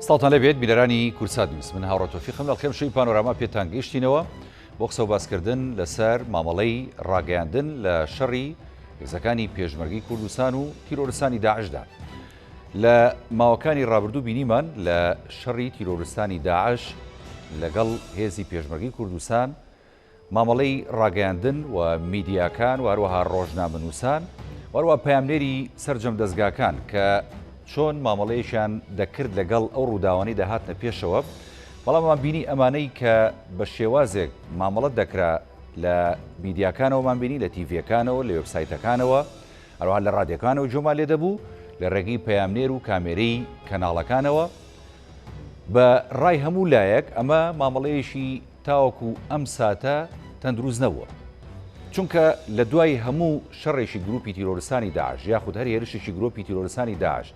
ساڵتان لەبێت بیلەرانی کورسات نووس من هاوڕە تۆفیقم لە خێم شوی پانۆراما پێتان گەیشتینەوە بۆ قسە و باسکردن لەسەر مامەڵەی ڕاگەیاندن لە شەڕی هێزەکانی پێشمەرگی کوردستان و تیرۆریستانی داعشدا. لە ماوەکانی ڕابردوو بینیمان لە شەڕی تیرۆریستانی داعش لەگەڵ هێزی پێشمەرگی کوردستان مامەڵەی ڕاگەیاندن و میدیاکان و هەروەها ڕۆژنامەنووسان وەروە پەیامنێری سەرجەم دەستگاکان کە چۆن مامەڵەیەشیان دەکرد لەگەڵ ئەو ڕووداوانی داهاتنە پێشەوە، بەڵاممان بینی ئەمانەی کە بە شێوازێک مامەڵەت دەکرا لە میدیاکانەوەمان بینی لە تیڤەکانەوە لە وێبسایتەکانەوە هەروەها لە ڕادیۆکانەوە جۆمان لێ دەبوو لە ڕێگەی پەیامنێر و کامێرەی کەناڵەکانەوە بە ڕای هەموو لایەک ئەمە مامەڵەیەشی تاوەکو ئەم ساتە تەندروست نەبووە، چونکە لە دوای هەموو شەڕێکی گروپی تیرۆریستانی داعش یاخود هەر هێرشێکی گروپی تیرۆریستانی داعش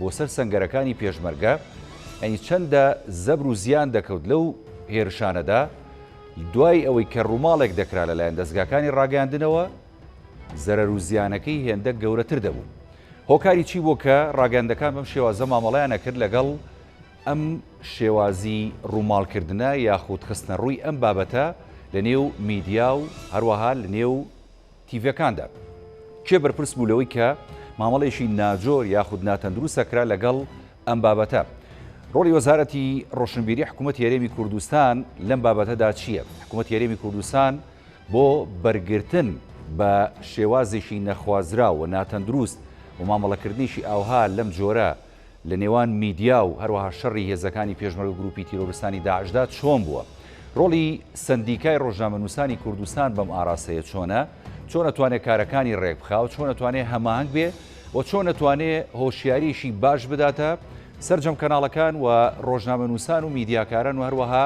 بۆ سەر سەنگەرەکانی پێشمەرگە، ئەنی چەندە زەبر و زیان دەکەوت لەو هێرشانەدا دوای ئەوەی کە ڕووماڵێک دەکرا لەلایەن دەستگاکانی ڕاگەاندنەوە زەرەر و زیانەکەی هێندە گەورەتر دەبوو. هۆکاری چی بۆ کە ڕاگەاندەکان بەم شێوازە مامەڵەیانە کرد لەگەڵ ئەم شێوازی ڕووماڵکردنە یاخود خستنە ڕووی ئەم بابەتە لە نێو میدیا و هەروەها لە نێو تیڤەکاندا. کێ بەرپرس بوو لەوەی کە مامەڵێکی ناجۆر یاخود ناتەندروستەکرا لەگەڵ ئەم بابەتە؟ ڕۆڵی وەزارەتی ڕۆشنبیری حکوومەت هێرێمی کوردستان لەم بابەتەدا چییە؟ حکوومەت هێرێمی کوردستان بۆ بەرگرتن بە شێوازێکی نەخوازرا و ناتەندروست و مامەڵەکردنیشی ئاوها لەم جۆرە لە نێوان میدیا و هەروەها شەڕی هێزەکانی پێشمەرگە گروپی تیرۆریستانی داعشدا چۆن بووە؟ ڕۆڵی سندیکای ڕۆژنامەنووسانی کوردستان بەم ئاراستەیە چۆن ئەتوانێت کارەکانی ڕێک بخا و چۆن ئەتوانێت هەماهنگ بێ و چۆن ئەتوانێت هۆشیاریشی باش بداتە سەرجەم کەناڵەکان و ڕۆژنامەنووسان و میدیاکاران و هەروەها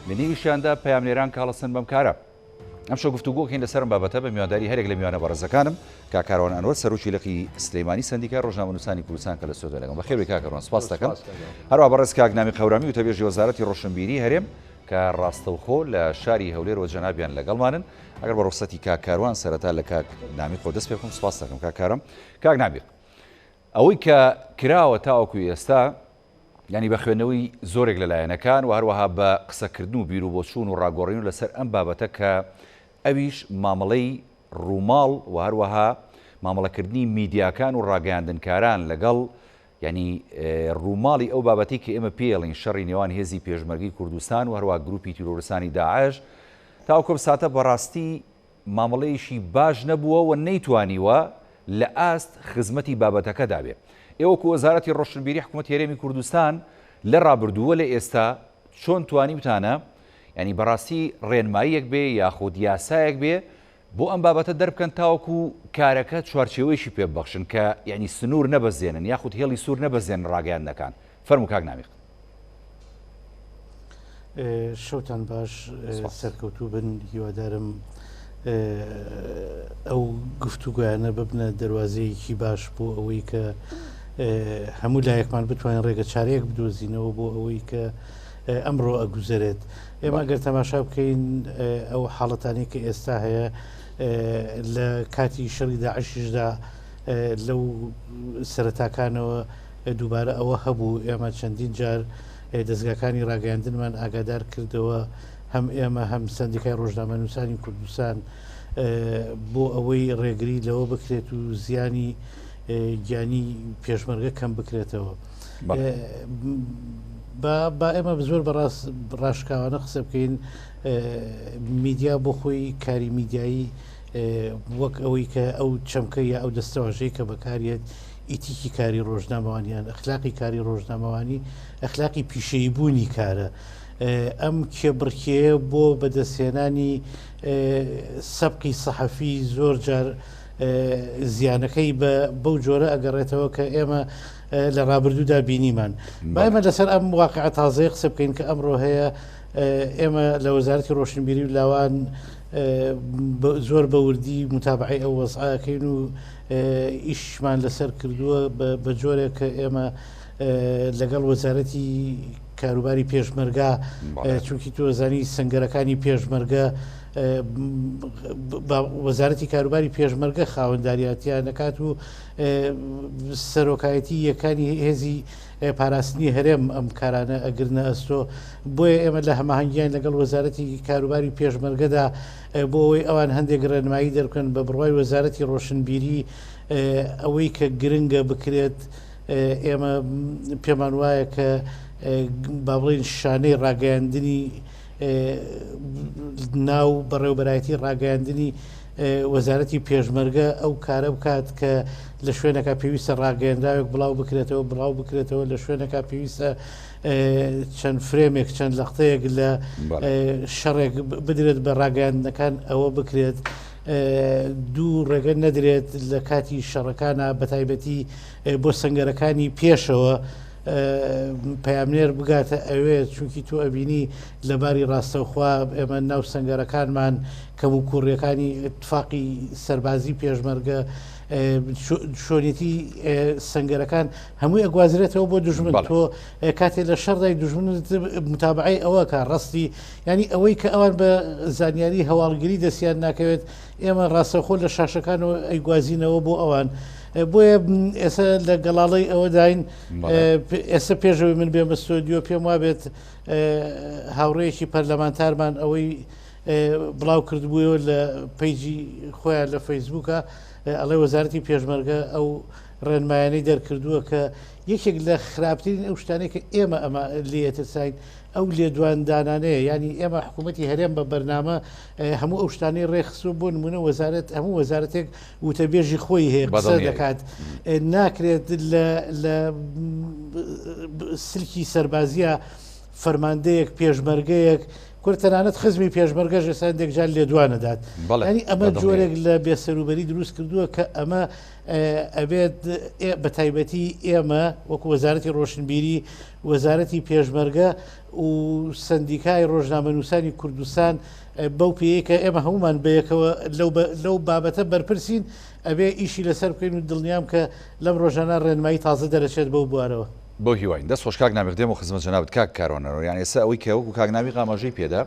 لە نێویشیاندا پەیامنێران کاڵەسن بەم کارە. ئەم شەو گفتوگۆکەین لەسەرم بابەتە بە میوانداری هەرێک لە میوانە بەڕێزەکانم کاکاروان ئەنوەر سەرۆکی لقی سلەیمانی سندیکای ڕۆژنامەنووسانی کوردستان کە لە سۆدە لەگەڵ بەخێر کاکاروان سپاس دەکەم. هەروە بەڕێز کاک نامی قەورامی وتەبێژی وەزارەتی ڕۆشنبیری هەرێم کە ڕاستەوخۆ لە شاری هەولێر و جەنابیان لەگەڵمانن. ئەگەر بە ڕوخسەتی کاکاروان سەرەتا لە کاک نامی خۆ دەست پێ بکەم. سپاس دەکەم کاکارم. کاک نامی ئەوەی کە کراوە تاوەکو ئێستا ینی بە خوێندنەوەی زۆرێک لەلایەنەکان و هەروەها بە قسەکردن و بیر و بۆچوون و ڕاگۆڕین و لەسەر ئەم بابەتە کە ئەویش مامەڵەی ڕووماڵ و هەروەها مامەڵەکردنی میدیاکان و ڕاگەیاندنکاران لەگەڵ ینی ڕووماڵی ئەو بابەتی کە ئێمە پێڵین شەڕی نێوان هێزی پێشمەرگی کوردستان و هەروەها گروپی تیرۆریستانی داعش تاوەکو ساتە بەڕاستی مامەڵەیەکی باش نەبووە و نەیتوانیوە لە ئاست خزمەتی بابەتەکە دابێ. ئێوەکو وەزارەتی ڕۆشنبیری حکوومەت هێرێمی کوردستان لە ڕابردووە لە ئێستا چۆن توانی بتانە ینی بەڕاستی ڕێنماییەک بێ یاخود یاسایەک بێ بۆ ئەم بابەتە دەربکەن تاوەکو کارەکە چوارچێوەیەکی پێبەخشن کە ینی سنوور نەبەزێنن یاخود هێڵی سوور نەبەزێن ڕاگەیاندنەکان. فەرموو کاک نامیق. شەوتان باش سەرکەوتوو بن. هیوادارم ئەو گفتوگویانە ببنە دەواازەیەکی باش بۆ ئەوەی کە هەموو لایەکمان بتوانین ڕێگە چارەیەک بدۆزینەوە بۆ ئەوەی کە ئەمڕۆ ئەگوزارێت. ئێمە گەر تەماشا بکەین ئەو حاڵەتانی کە ئێستا هەیە لە کاتی شەڕی داعشیشدا لەو سەرەتاکانەوە دووبارە ئەوە هەبوو. ئێمە چەندین جار دەستگاکانی ڕاگەیاندنمان ئاگادار کردەوە هەم ئێمە هەم سندیکای ڕۆژنامەنووسانی کوردستان بۆ ئەوەی ڕێگری لەوە بکرێت و زیانی گیانی پێشمەرگە کەم بکرێتەوە. با ئێمە زۆر بەڕاست ڕاشکاوانە قسە بکەین. میدیا بۆ خۆی کاری میدیایی وەک ئەوەی کە ئەو چەمکە یا ئەو دەستەواژەی کە بەکارێت ئیتیکی کاری ڕۆژنامەوانیان ئەخلاقی کاری ڕۆژنامەوانی ئەخلاقی پیشەیی بوونی کارە. ئەم کێبڕکێ بۆ بەدەستهێنانی سەبقی سەحەفی زۆر جار زیانەکەی بەو جۆرە ئەگەڕێتەوە کە ئێمە لە ڕابردوودا بینیمان. با ئێمە لەسەر ئەم واقعە تازەیە قسە بکەین کە ئەمڕۆ هەیە. ئێمە لە وەزارەتی ڕۆشنبیری و لاوان زۆر بەوردی متابعی ئەو وەزعەکەین و ئیشمان لەسەر کردووە بە جۆرێک کە ئێمە لەگەڵ وەزارەتی کاروباری پێشمەرگا چونکی تۆزانی سنگەرەکانی پێشمەرگە وەزارەتی کاروباری پێشمەرگە خاوەنداریاتیان دەکات و سەرۆکایەتی یەکانی هێزی پاراستنی هەرێم ئەم کارانە ئەگرنە ئەستۆ بۆیە ئێمە لە هەماهنگیان لەگەڵ وەزارەتی کاروباری پێشمەرگەدا بۆ ئەوەی ئەوان هەندێک ڕێنمایی دەرکەن بە بڕوای وەزارەتی ڕۆشنبیری ئەوەی کە گرنگە بکرێت ئێمە پێمان وایە کە با بڵێن شانەی ڕاگەیاندنی ناو بەڕێوبەرایەتی ڕاگەیاندنی وەزارەتی پێشمەرگە ئەو کارە بکات کە لە شوێنەکە پێویستە ڕاگەیاندراوێک بڵاو بکرێتەوە لە شوێنەکە پێویستە چەند فرێمێک چەند لەختەیەک لە شەڕێک بدرێت بە ڕاگەیاندنەکان ئەوە بکرێت دوو ڕێگە نەدرێت لە کاتی شەڕەکانە بەتایبەتی بۆ سنگەرەکانی پێشەوە پەیامنێر بگاتە ئەوێ چونکی تۆ ئەبینی لەباری ڕاستەوخوا ئێمە ناو سنگەرەکانمان کەم و کوڕیەکانی اتفاقی سەربازی پێشمەرگە شۆنیەتی سنگەرەکان هەمووی ئەگوازرێتەوە بۆ دوژمن تۆ کاتێ لە شەڕدای دوژمن متابعی ئەوە کە ڕستی ینی ئەوەی کە ئەوان بە زانیاری هەواڵگیری دەستیان ناکەوێت ئێمە ڕاستەخۆ لە شاشەکانەوە ئەیگوازینەوە بۆ ئەوان بۆیە ئێستا لە گەڵاڵی ئەوە داین ئێستا پێشەوەی من بێمە ستۆدیۆ پێم وابێت هاوڕێیەکی پەرلەمانتارمان ئەوەی بڵاو کردبووەوە لە پیجی خۆیان لە فەیسبووکە ئەڵێ وەزارەتی پێشمەرگە ئەو ڕێنمایانەی دەرکردووە کە یەکێک لە خراپترین ئەو شتانەیە کە ئێمە ئەمە لێتە ساین ئەو لێدواندانانەیە ینی ئێمە حکوومەتی هەرێم بە بەرنامە هەموو ئەو شتانەی ڕێخسو بۆ نمونە وەزارەت هەموو وەزارەتێک وتەبێژی خۆی هەیە قسە دەکات ناکرێت لە سلکی سەربازیە فەرماندەیەک پێشمەرگەیەک کورتتەنانەت خزمی پێشمەرگە ژێساندێکجار لێدوانەدات ینی ئەمە جۆرێک لە بێسەروبەری دروست کردووە کە ئەمە ئەبێت بە تایبەتی ئێمە وەکو وەزارەتی ڕۆشنبیری وەزارەتی پێشمەرگە و سندیکای ڕۆژنامەنووسانی کوردستان بەو پێەیە کە ئێمە هەمومان بەیەکەوە لەو بابەتە بەرپرسین ئەبێ ئیشی لەسەر بکەین و دڵنیام کە لەم ڕۆژانە ڕێنمایی تازە دەرەچێت بەو بوارەوە بۆ هیواین دەست خۆش کاک ناوێت دێم و خزمەت جەنابەت کاک کارۆنەرەوە یان ئێستا ئەوەی کە وەکو کاکناوی قاماژەی پێدا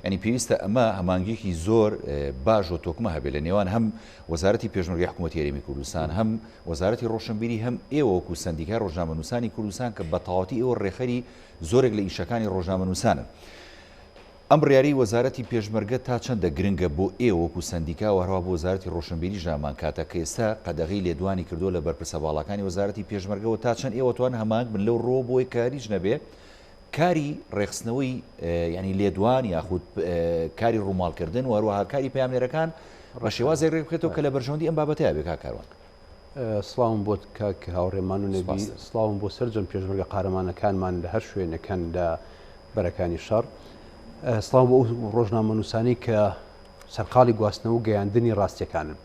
ینی پێویستە ئەمە هەمانگیەکی زۆر باش و تۆکمە هەبێت لە نێوان هەم وەزارەتی پێشمەرگەی حکوومەتی هەرێمی کوردستان هەم وەزارەتی ڕۆشنبیری هەم ئێوە وەکو سندیکای ڕۆژنامەنووسانی کوردستان کە بە تەواوەتی ئێوە ڕێخەری زۆرێک لە ئیشەکانی ڕۆژنامەنووسانن ئەم بڕیاری وەزارەتی پێشمەرگە تا چەندە گرنگە بۆ ئێوە وەکو سندیکا و هەروە بۆ وەزارەتی ڕۆشنبیری ژامان کاتە کە ئێستا قەدەغی لێدوانی کردووە لە بەرپرسە باڵەکانی وەزارەتی پێشمەرگەوە تا چەند ئێوە توان هەمان بن لەو ڕۆ بۆی کاریش نەبێ کاری ڕێخستنەوەی ینی لێدوان یاخود کاری ڕووماڵکردن و هەروەها کاری پەیامنێرەکان بە شێوازێک ڕێک بکرێتەوە کە لە بەرژەوەندی ئەم بابەتەیە بێ کاکاروان سڵاوم بۆت کاک هاوڕێمان و نەبی سڵاوم بۆ سەرجەم پێشمەرگە قارەمانەکانمان لە هەر شوێنەکەن لە بەرەکانی شەڕ سڵاو بۆ ڕۆژنامەنووسانی کە سەرقاڵی گواستنەوە و گەیاندنی ڕاستیەکانن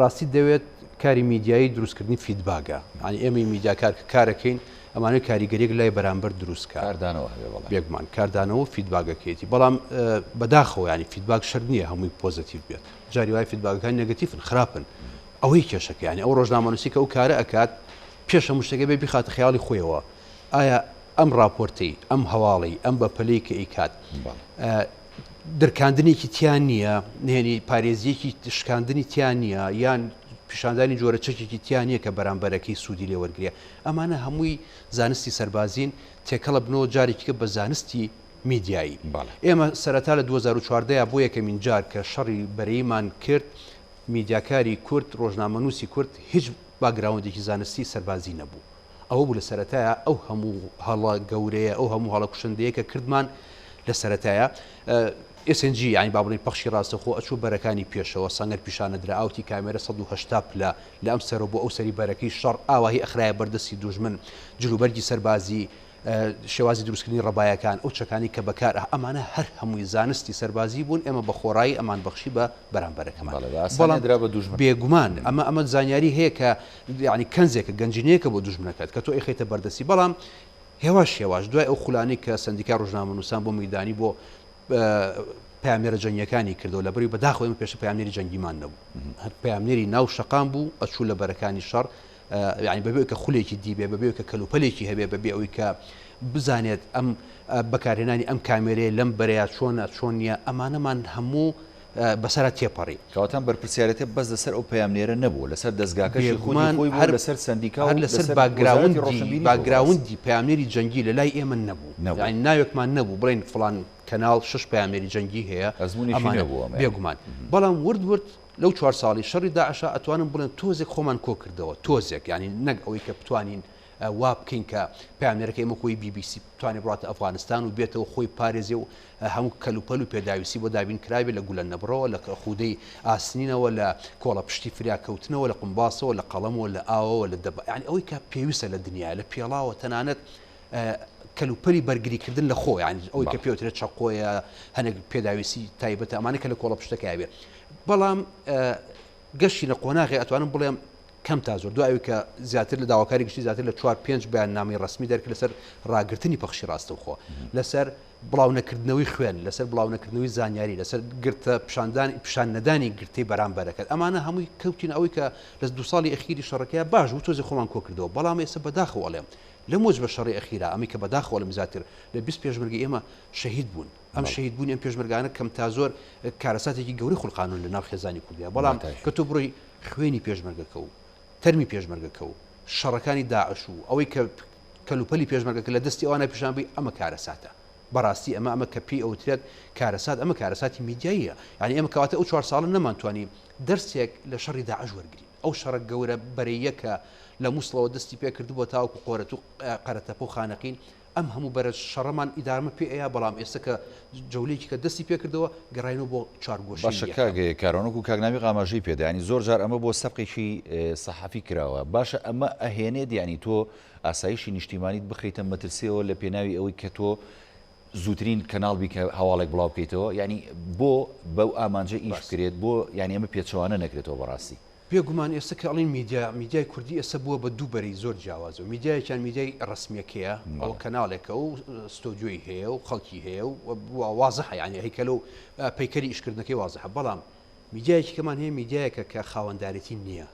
ڕاستی دەوێت کاری میدیایی دروستکردنی فیدباگە ئەنی ئێمە میدیاکار کارەکەین ئەمانە کاریگەریەک لای بەرامبەر دروست کاردانەوە بێگومان کاردانەوە فیدباگەکەیەتی بەڵام بەداخەوە ینی فیدباگ شەر نییە هەمووی پۆزتیو بێت جاری وای فیدباگەکان نەگەتیفن خراپن ئەوەی کێشەکە ینی ئەو ڕۆژنامەنووسی کە ئەو کارە ئەکات پێشە مشتەکە بێ بخاتە خەیاڵی خۆیەوە ئایا ئەم راپۆرتی ئەم هەواڵی ئەم بە پلەی کە ئیکات دەرکاندنێکی تیان نییە نهێنی پارێزیەکی شکاندنی تیان نییە یان پیشاندانی جۆرە چەکێکی تیان نییە کە بەرامبەرەکەی سوودی لێ وەرگێ ئەمانە هەمووی زانستی سەربازین تێکەڵە بنەوە جارێکیکە بە زانستی میدیایی ئێمە سەرەتا لە 2014 بۆ یەکەمین جار کە شەڕی بەرەیمان کرد میدیاکاری کورد ڕۆژنامەنووسی کورد هیچ باگراوندێکی زانستی سەربازی نەبوو ئەوە بوو لە سەرەتایە ئەو هەموو هەڵە گەورەیە ئەو هەموو هەڵە کوشندەیە کە کردمان لە سەرەتایە SNG ینی با بڵێن پەخشی ڕاستەخۆ ئەچوو بەرەکانی پێشەوە سەنگەر پیشانەدرا ئاوتی کامێرە 180 پلە لە ئەم سەرەوە بۆ ئەو سەری بەرەکەی شەڕ ئاواهی ئەخرایە بەردەستی دوژمن جلوبەرگی سەربازی شێوازی دروستکردنی ڕەبایەکان ئەو چەکانی کە بەکار ئەمانە هەر هەمووی زانستی سەربازی بوون ئێمە بە خۆڕایی ئەمان بەخشی بە بەرامبەرەکەمان بێگومان ئەمە زانیاری هەیە کە ینی کەنزێکە گەنجینەیەکە بۆ دوژمنەکەت کە تۆ ئەخیتە بەردەستی بەڵام هێواش دوای ئەو خولانی کە سندیکا ڕۆژنامەنووسان بۆ میدانی بۆ پامێرە جەنگیەکانی کردەوە لە بەری بەداخۆ ئێمە پێش پامێری جەنگیمان نەبوو هەر پامێری ناو شەقام بوو ئەچوو لە بەرەکانی شەڕ یعنی بەبێ کە خولێکی دیبێ بەبێ کە کەلوپەلێکی هەبێ بەبێ ئەوەی کە بزانێت ئەم بەکارهێنانی ئەم کامێرەیە لەم بەرەیە چۆن نییە ئەمانەمان هەموو بەسەرە تێپەڕی کەواتان بەرپرسیارەتە بەس لەسەر ئەو پەیامنێرە نەبوو لەسەر دەستگاکەشی خۆی هەر لەسەر سندیکا هەر لەسەر باگراوندی پەیامنێری جەنگی لە لای ئێمە نەبوو یعنی ناوێکمان نەبوو بڵێن فڵان کەناڵ 6 پەیامنێری جەنگی هەیە ئەزمونێکی نەبووە بێگومان بەڵام ورد لەو 4 ساڵی شەڕی داعش ئەتوانم بڵێن تۆزێک خۆمان کۆ کردەوە تۆزێک ینی نەک ئەوەی کە بتوانین وا بکەین کە پەیامنێرەکە ئێمە خۆی BBC بتوانێت بڕاتە ئەفغانستان و بێتەوە خۆی پارێزێ و هەموو کەلوپەل و پێداویستی بۆ دابین کرابێت لە گولە نەبڕەوە لە خودەی ئاسنینەوە لە کۆڵە پشتی فریاکەوتنەوە لە قمباسەوە لە قەڵەمەوە لە ئاوەوە لە دەبە یعنی ئەوەی کە پێویستە لە دنیا لە پێڵاوە تەنانەت کەلوپەلی بەرگریکردن لە خۆ ینی ئەوەی کە پێوترێت چەقۆیە هەنێک پێداویستی تایبەتە ئەمانە کە لە کۆڵە پشتەکە بێت بەڵام گەشتی لە قۆناغی ئەتوانم بڵێم کەم تا زۆر دوایەوەی کە زیاتر لە داواکاری گشتی زیاتر لە 4-5 بەیاننامەی ڕسمی دەرکرد لەسەر ڕاگررتنی پەخشی ڕاستەوخۆ لەسەر بڵاونەکردنەوەی خوێن لەسەر بڵاونەکردنەوەی زانیاری لەسەر گرتە پیشان نەدانی گرتی بەرامبەرەکەت ئەمانە هەمووی کەوتین ئەوەی کە لە 2 ساڵی ئەخیری شەڕەکەیە باش و تۆزی خۆمان کۆ کردەوە بەڵام ئێستا بەداخەوەڵێم لە مۆج بە شەڕی ئەخیرا ئەمی کە بەداخەوەڵم زیاتر لە 20 پێشمەرگی ئێمە شەهید بوون ئەم شەهید بوون ئەم پێشمەرگانە کەم تا زۆر کارەساتێکی گەوری خوڵقانون لە ناو خێزانی کوردیا بەڵام کە تۆ بڕۆی خوێنی پێشمەرگەکە و تەرمی پێشمەرگەکە و شەڕەکانی داعش و ئەوەی کە کەلوپەلی پێشمەرگەکە لە دەستی ئەوانە پیشانبی ئەمە کارەساتە بەڕاستی ئەمە کە پێی ئەوترێت کارەسات ئەمە کارەساتی میدیاییە یعنی ئێمە کەواتە ئەو 4 ساڵە نەمانتوانی دەرسێک لە شەڕی داعش وەرگین ئەو شەڕە گەورە بەرەیەکە لە مووسڵەوە دەستی پێ کردبووە تاوەکو قۆرەت و قەرەتەپە و خانەقین ئەم هەموو بەرە شەڕەمان ئیدارمە پێ ئەیە بەڵام ئێستا کە جەولێکی کە دەستی پێ کردەوە گەڕاینەوە بۆ چارگۆشی باشە کارۆنک و کاگنامی قاماژەی پێدا ینی زۆر جار ئەمە بۆ سەبقێکی سەحافی کراوە باشە ئەمە ئەهێنێت ینی تۆ ئاسایشی نیشتیمانیت بخەیتە مەترسیەوە لە پێناوی ئەوەی کە تۆ زووترین کەناڵ بیکە هەواڵێک بڵاو بکەیتەوە ینی بۆ بەو ئامانجە ئیش بکرێت بۆ ینی ئەمە پێچەوانە نەکرێتەوە بەڕاستی بێگومان ئێستا کە ئەڵین میدیای کوردی ئێستا بووە بە دوو بەری زۆر جیاوازەوە میدیایەکیان میدیای ڕسمیەکەیە ئەو کەناڵێکە و ستۆدیۆی هەیە و خەڵکی هەیە و وازەحە یعنی هەیکەلە و پەیکەری ئیشکردنەکەی وازەحە بەڵام میدیایەکی کەمان هەیە میدیایەکە کە خاوەندارێتی نییە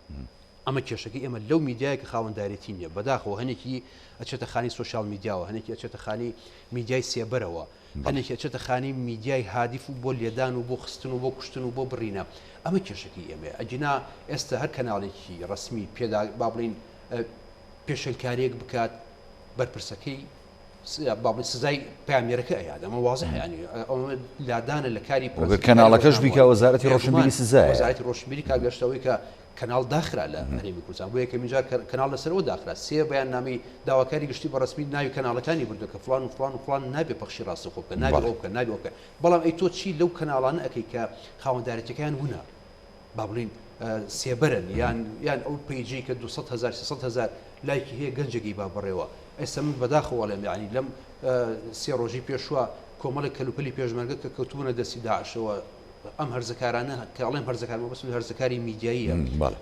ئەمە کێشەکەی ئێمە لەو میدیایە کە خاوەندارێتی نییە بەداخەوە هەنێکی ئەچێتە خانی سوۆشیال میدیاوە هەنێکی ئەچێتە خانی میدیای سێبەرەوە هەنێکی ئەچێتە خانی میدیای هادیف و بۆ لێدان و بۆ خستن و بۆ کوشتن و بۆ بڕینە ئەمە کێشەکەی ئێمە ئەجینا ئێستا هەر کەناڵێکی ڕسمی پێدا با بڵین پێشەلکارێک بکات بەرپرسەکەی سزای پەیامێرەکە ئەیاد ئەمە وازە ینی ئەمە لادانە لە کاری کەناڵەکەش بیکە وەزارەتی ڕۆشنبیری سزای وەزارەتی ڕۆشنبیری کاگەشتەوەی کە کەناڵ داخرا لە هەرێمی کوردستان بۆ یەکەمین جار کەناڵ لەسەرەوە داخرا سێ بەیاننامەی داواکاری گشتی بە ڕسمی ناوی کەناڵەکانی بردو کە فڵان و فڵان و فڵان نابێ پەخشی ڕاستەوخۆ بکە نابێ ئەو بکە نابێ ئەو بکە بەڵام ئەی تۆ چی لەو کەناڵانە ئەەکەی کە خاوەندارێتەکەیان وونە با بڵین سێبەرن یان ئەو پیجی کە 200,000 لایکی هەیە گەنجێکی با بڕێەوە ئێستا من بەداخەوەڵێم یعنی لەم سێ ڕۆژی پێشوە کۆمەڵی کەلوپەلی پێشمەرگە کە کەوتبوونە دەستی داعشەوە ئەم هەرزەکارانە کە ئەڵێم هەرزەکارمە بەس هەرزەکاری میدیاییە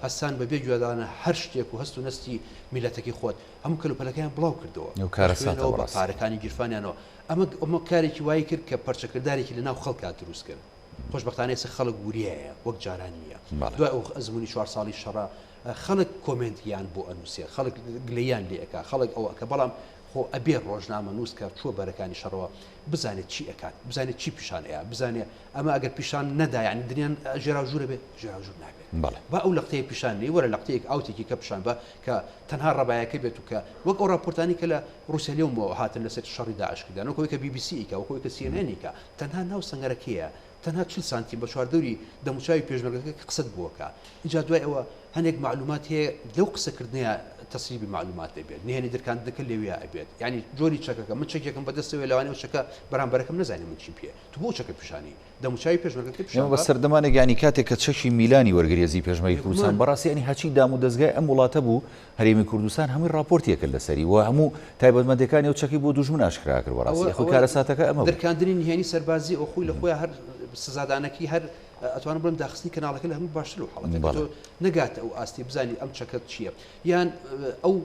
هەستان بەبێ گوێدانە هەر شتێک و هەست و نستی میلەتەکەی خۆت هەموو کەلوپەلەکەیان بڵاو کردەوە کارەساتەوە پارەکانی گیرفانیانەوە ئەمە کارێکی وای کرد کە پەرچەکردارێکی لەناو خەڵکا دروست کرد خۆشبەختانەیە خەڵک گوریایە وەک جارانیە دوای ئەو ئەزمموی 4 ساڵی شەڕە خەڵک کۆمنتیان بۆ ئەنووسێ خەڵک گلەیان لێەکە خەڵک ئەوەکە بەڵام خۆ ئەبێ ڕۆژنامە نووسکە چوە بەرەکانی شەڕەوە بزانێت چی ئەکات بزانێت چی پیشان ئەیە بزانێت ئەمە ئەگەر پیشان نەدایان دنیان ژێراژوورە بێت ژێراژوور نابێت با ئەو لەقتەیە پیشانی وەرە لەقتەیەک ئاوتێکی کە پیشان بە کە تەنها ڕەبایەکە بێت و کە وەک ئەو راپۆرتانی کە لە رووسیالیەوە هاتن لەسەر شەڕی داعش کردن وەکەوەی کە BBC ئیکە وەکەوەی کە CNN کە تەنها ناو سەنگەرەکەیە تەنها 40 سانتی بە چواردەوری دەموچاوی پێشمەرگەکە قسەت بووەکە اینجا دوای ئەوە هەندێک معلومات هەیە لەو قسەکردنیە تەسریبی معلومات دەبێت نهێنی دەرکاندنەکە لێوەیە ئەبێت ینی جۆری چەکەکە من چەکێکم بەدەستەوە لەوانەیە و چەکە بەرامبەرەکەم نەزانێ من چی پێ تو بۆ چەکە پیشانی دەموچاوی پێشمەرگەکە پیشان بە سەردەمانێک ینی کاتێک کە چەکی میلانی وەرگریزی پێشمەرگی کوردستان بەڕاستی ینی هەچی دام و دەستگای ئەم وڵاتە بوو هەرێمی کوردستان هەمووی راپۆرتێکە لەسەری و هەموو تایبەتمەندەکانی و چەکی بۆ دوژمن ئاشکرا کرد بەڕاستی خۆ کارەساتەکە ئەمە دەرکاندنی نهێنی سەربازی ئەو خۆی لە خۆی هەر سزادانەکی هەر ئەتوانم بڵم داخستنی کەناڵەکە لە هەموو باشتر و حاڵەتە نەگاتە ئەو ئاستی بزانی ئەم چەکەت چییە یان ئەو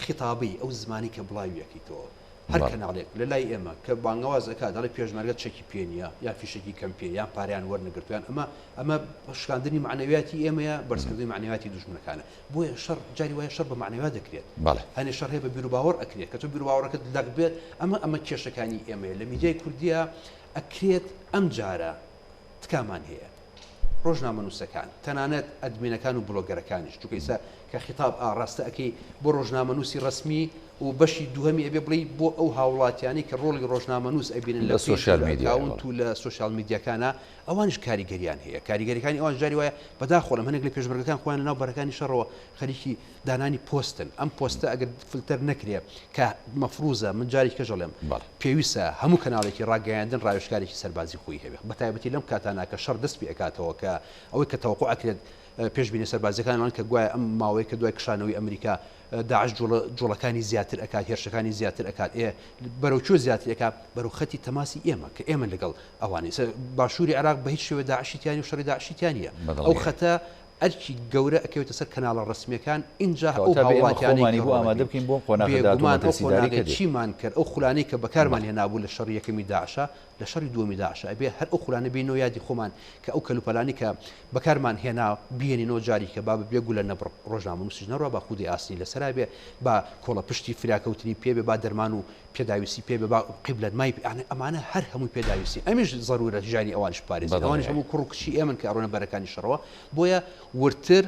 خیتابی ئەو زمانی کە بڵاویەکەیتەوە هەر کەناڵێک لە لای ئێمە کە بانگەواز ئەکات دەڵێ پێشمەرگە چەکی پێنیە یا فیشێکی کەم پێ یان پاریان وەرنەگرتویان ئەمە شکاندنی معنەویاتی ئێمەیە بەرزکردنی معنەویاتی دوژمنەکانە بۆیە شەڕ جاری وایە شەڕ بە معنەویات دەکرێت هەنێ شەڕ هەیە بە بیر و باوەڕ ئەکرێت کە تۆ بیر و باوەڕەکەت لەک بێت ئەمە کێشەکانی ئێمەیە لە میدیای کوردیە ئەکرێت ئەم جارە تکامان هەیە ڕۆژنامە نووسەکان تەنانەت ئەدمینەکان و بلۆگەرەکانیش چونکە ئێستا کە خیتاب ڕاستە ئەەکەی بۆ ڕۆژنامە نووسی ڕسمی و بەشی دووهەمی ئەبێ بڵی بۆ ئەو هاوڵاتیانی کە ڕۆڵی ڕۆژنامە نووس ئەبینن لە سوشیال میدیاکاونت و لە سوشیال میدیاکانە ئەوانش کاریگەریان هەیە کاریگەریەکانی ئەوان جاری وایە بەداخۆڵم هەنێک لە پێشمەرگەکان خۆیان لەناو بەرەکانی شەڕەوە خەریکی دانانی پۆستن ئەم پۆستە ئەگەر فلتەر نەکرێ کە مەفروزە من جاری کەژەڵێم پێویستە هەموو کەناڵێکی ڕاگەیاندن ڕایشکارێکی سەربازی خۆی هەبێت بەتایبەتی لەم کاتانە کە شەڕ دەست پێ ئەکاتەوە کە ئەوەی کە تەوەقع ئەکرێت پێشبینی سەربازەکانمان کە گوایە ئەم ماوەی کە دوای کشانەوەی ئەمریکا داعش جوڵەکانی زیاتر ئەکات هێرشەکانی زیاتر ئەکات بەرەو چۆ زیاتر ئەکات بەرەو خەتی تەماسی ئێمە کە ئێمە لەگەڵ ئەوانی باشووری عراق بە هیچ شێوە داعشیتیانی و شەڕی داعشیتیانە ئەو خەتە ئەرکی گەورە ئەکەوێتە سەر کەناڵە ڕسمیەکان اینجا ئەو هاوڵاتیانی بۆ ئامادە بکەین بۆ قۆناغی چیمان کرد ئەو خولانەی کە بەکارمان هێنابوو لە شەڕی یەکەمی داعشە لە شەڕی دووەمی داعشە ئەبێ هەر ئەو خولانە بینەوە یادی خۆمان کە ئەو کەلوپەلانی کە بەکارمان هێنا بێنینەوە جاری کە با بێگو لە نەبڕ ڕۆژنامە نووسیش نەڕوا با خودی ئاسنی لەسەرا بێ با کۆڵە پشتی فراکەوتنی پێبێ با دەرمان و پێداویستی پێبێ با قیبلەت مای ئەمانە هەر هەمووی پێداویستی ئەمیش ضرورە ژانی ئەوانش پارێز ئەوانش هەموو کوڕ و کچی ئێمن کە ئەڕۆنە بەرەکانی شەڕەوە بۆیە ورتر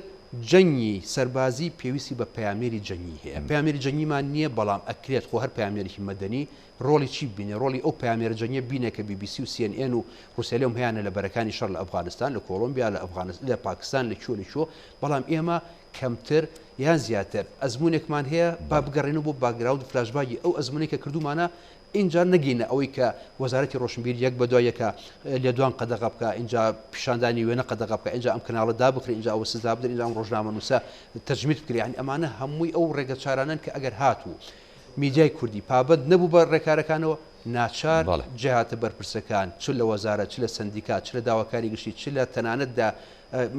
جەنگی سەربازی پێویستی بە پەیامێری جەنگی هەیە پەیامێری جەنگیمان نییە بەڵام ئەکرێت خۆ هەر پەیامێرێکی مەدەنی ڕۆڵی چی بینێ ڕۆڵی ئەو پەیامێرە جەنگیە بینێ کە BBC و CNN و رووسیالێم هەیەە لە بەرەکانی شەڕ لە ئەفغانستان لە کۆڵۆمبیا لە ئەفغانستان لە پاکستان لە چۆ بەڵام ئێمە کەمتر یان زیاتر ئەزمونێکمان هەیە با بگەڕێنەوە بۆ باگراود فلاشباگی ئەو ئەزمونێک کە کردومانە اینجا نگینە ئەوەی کە وەزارەتی ڕۆشنبیر یەک بە دوایەکە لە دوان قەدەغا بکە اینجا پیشاندانی وێنە قەدەغا بکە اینجا ئەم کەناڵە دابخرێ اینجا ئەوە سزا بدرێن اینجا ئەم ڕۆژنامە نووسە تەرجمەت بکرێ یعنی ئەمانە هەمووی ئەو ڕێگە چارانن کە ئەگەر هاتوو میدیای کوردی پابەت نەبوو بە ڕێکارەکانەوە ناچار جهاتە بەرپرسەکان چ لە وەزارە چ لە سندیکات چ لە داواکاری گشتی چ لە تەنانەتدا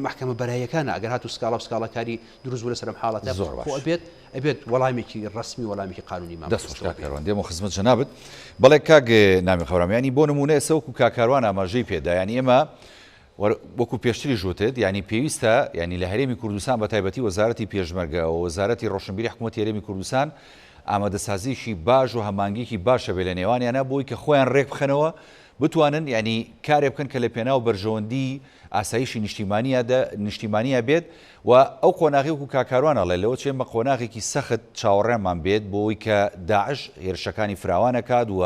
محکمە بەرایەکانە ئەگەر هاتوو سکاڵا و سکاڵەکاری دروست بوو لەسەر ئەم حاڵەتە زۆر باش ئەبێت وەڵامێکی ڕسمی وەڵامێکی قانونی دەستکاران دێمە خزمەت جەنابەت بەڵێ کاک نامی خەورەمیانی بۆ نمونە ئێستا وەکو کاکاروان ئاماژەی پێدا ینی ئێمە وەکو پێشتری ژوتت ینی پێویستە ینی لە هەرێمی کوردستان بە تایبەتی وەزارەتی پێشمەرگە و وەزارەتی ڕۆشنبیری حکوومەتی هەرێمی کوردستان ئامادەسازیشی باش و هەمانگیکی باشە بێ لە نێوانیانە بۆی کە خۆیان ڕێک بخەنەوە بتوانن ینی کارێ بکەن کە لە پێناو بەرژەوەندی ئاسایشی نیشتیمانیە بێت و ئەو قۆناغی وەکو کاکاروانەڵێ لەوە چێمە قۆناغێکی سەخت چاوەڕێمان بێت بۆی کە داعش هێرشەکانی فراوانەکات و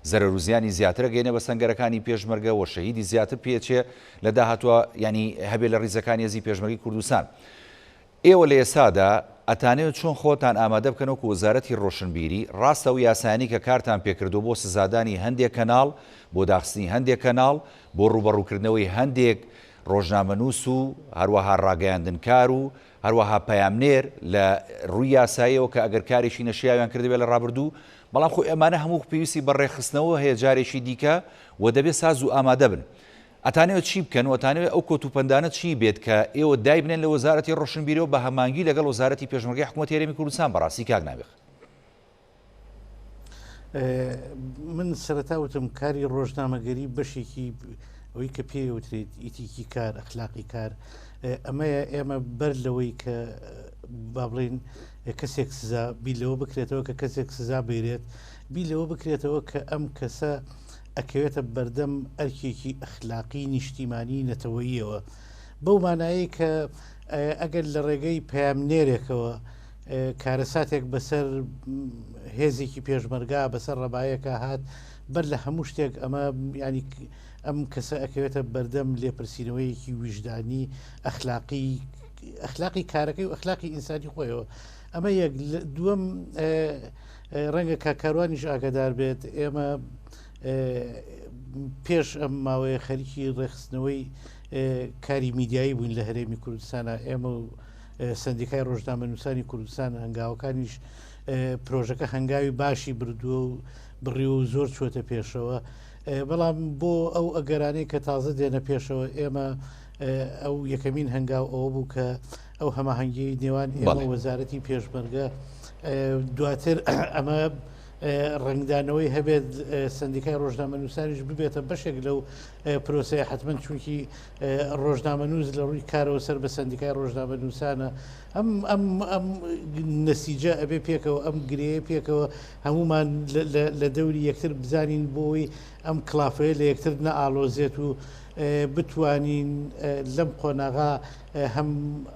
زەرەروزیانی زیاترە گەینە بە سەنگەرەکانی پێشمەرگە و شەهیدی زیاتر پێچێ لە داهاتوە ینی هەبێ لە ڕیزەکانی هێزی پێشمەرگی کوردستان ئێوە لە ئێستادا ئەتانێت چۆن خۆتان ئامادە بکەنەوە وەزارەتی ڕۆشنبیری ڕاستە و یاسانی کە کارتان پێکردو بۆ سزادانی هەندێک کەناڵ بۆ داخستنی هەندێک کەناڵ بۆ ڕوبەڕووکردنەوەی هەندێک ڕۆژنامەنووس و هەروەها ڕاگەیاندنکار و هەروەها پەیامنێر لە ڕووی یاساییەوە کە ئەگەر کارێکی نەشیاویان کردبێت لە ڕابردوو بەڵام خۆ ئەمانە هەموو پێویستی بەڕێخستنەوە هەیە جارێکی دیکە و دەبێت ساز و ئامادە بن ئەتانەوێت چی بکەن و ئەتانەوێت ئەو کۆتوپەندانە چی بێت کە ئێوە دای بنێن لە وەزارەتی ڕۆشنبیرەوە بە هەمانگی لەگەڵ وەزارەتی پێشمەرگەی حکوومەتی هەرێمی کوردستان بەڕاستی کاک نابێت من سەرەتا وتم کاری ڕۆژنامەگەری بەشێکی ئەوەی کە پێوترێت ئیتیکی کار ئەخلاقی کار ئەمەیە ئێمە بەر لەوەی کە با بڵێن کەسێک سزا بیلەوە بکرێتەوە کە کەسێک سزا بێرێت بیلەوە بکرێتەوە کە ئەم کەسە ئەکەوێتە بەردەم ئەرکێکی ئەخلاقی نیشتیمانی نەتەوەییەوە بەو مانایی کە ئەگەر لە ڕێگەی پەیامنێرێکەوە کارەساتێک بەسەر هێزێکی پێشمەرگا بەسەر ڕەبایەکە هات بەر لە هەموو شتێک ئەمە ینی ئەم کەسە ئەکەوێتە بەردەم لێپرسینەوەیەکی ویژدانی ئەخلاقی کارەکەی و ئەخلاقی ئینسانی خۆیەوە ئەمە یەک دووەم ڕەنگە کاکاروانیش ئاگادار بێت ئێمە پێش ئەم ماوەیە خەریکی ڕێخستنەوەی کاری میدیایی بووین لە هەرێمی کوردستانە ئێمە و سندیکای ڕۆژنامەنووسانی کوردستان هەنگاوەکانیش پرۆژەکە هەنگاوی باشی بردووە و بڕی و زۆر چوەتە پێشەوە بەڵام بۆ ئەو ئەگەرانەی کە تازە دێنە پێشەوە ئێمە ئەو یەکەمین هەنگاو ئەوە بوو کە ئەو هەماهەنگی نێوان ئێمە وەزارەتی پێشمەرگە دواتر ئەمە ڕنگدانەوەی هەبێت سندیکای ڕۆژنامە نووسانیش ببێتە بەشێک لەو پرۆسەیە حتمما چونکی ڕۆژنامە نووس لە ڕووی کارەوە سەر بە سندیکای ڕۆژنامە نووسانە ئەم نەسیجە ئەبێ پێکەوە ئەم گرەیە پێکەوە هەمومان لە دەوری یەکتر بزانین بۆی ئەم کلافەیە لە یەکتر نەئاڵۆزێت و بتوانین لەم قۆناغا هەم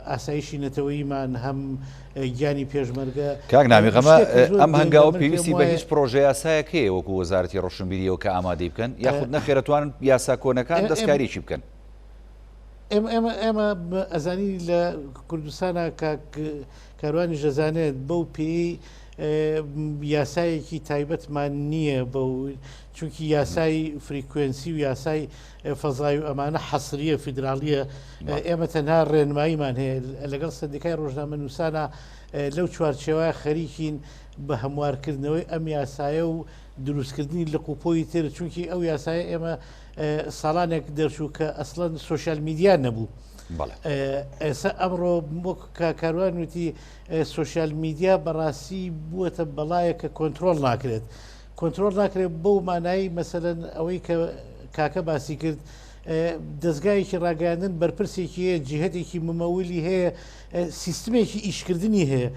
ئاسایشی نەتەوەیمان هەم گیانی پێشمەرگە کاک نامیغەمە ئەم هەنگاوە پێویستی بە هیچ پرۆژه یاسایەکەیە وەکو وەزارەتی ڕۆشنبیریەوە کە ئامادەی بکەن یاخود نەخێرەتوانن یاسا کۆنەکان دەستکاریی بکەن ئێمە ئەزانی لە کوردستانە کاروانی ژەزانێت بەو پێی یاسایەکی تایبەتمان نییە بەو چونکی یاسای فریکوێنسی و یاسای فەزای و ئەمانە حەسریە فیدراالیە ئێمە تەنها ڕێنماییمان هەیە لەگەڵ سندیکای ڕۆژنامە نووسانە لەو چوارچێوە خەریکین بە هەموارکردنەوەی ئەم یاسایە و دروستکردنی لە قوپۆی تر چونکی ئەو یاسایە ئێمە ساڵانێک دەرچوو کە ئەسڵەن سوۆشیال میدیا نەبوو ئێستا ئەمڕۆ کاروان وتی سوۆشیال میدیا بەڕاستی بووەتە بەڵایە کە کۆنتترۆل ناکرێت کۆنتترۆل ناکرێت بەو مانایی مەسەرەن ئەوەی کە کاکە باسی کرد دەستگایەکی ڕاگەاندن بەرپرسێکی هەیە جیهەتێکی ممەولی هەیە سیستمێکی ئیشکردنی هەیە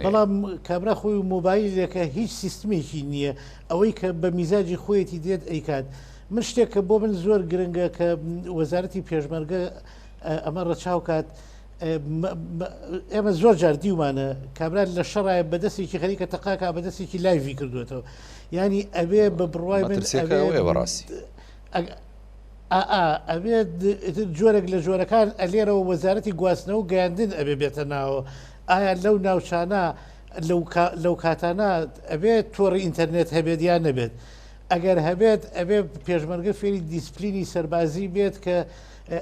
بەڵام کابرا خۆی و مۆبایلەکە هیچ سیستمێکی نییە ئەوەی کە بە میزاجی خۆیەتی دێت ئەیکات من شتێک کە بۆ من زۆر گرنگە کە وەزارەتی پێشمەرگە ئەمە ڕەچاو کات ئێمە زۆر جار دیومانە کابرا لە شەڕایە بەدەستێکی خەریکە تەقاکە بەدەستێکی لایڤی کردوێتەوە ینی ئەبێ بە بڕوای من بەڕاستی ئەبێت جۆرێک لە جۆرەکان ئەلێرەوە وەزارەتی گواستنەوە گەیاندن ئەبێ بێتە ناوە ئایا لەو ناوچانە لەو کاتانە ئەبێت تۆڕی ئینتەرنێت هەبێت یان نەبێت ئەگەر هەبێت ئەبێ پێشمەرگە فێری دیسپلینی سەربازی بێت کە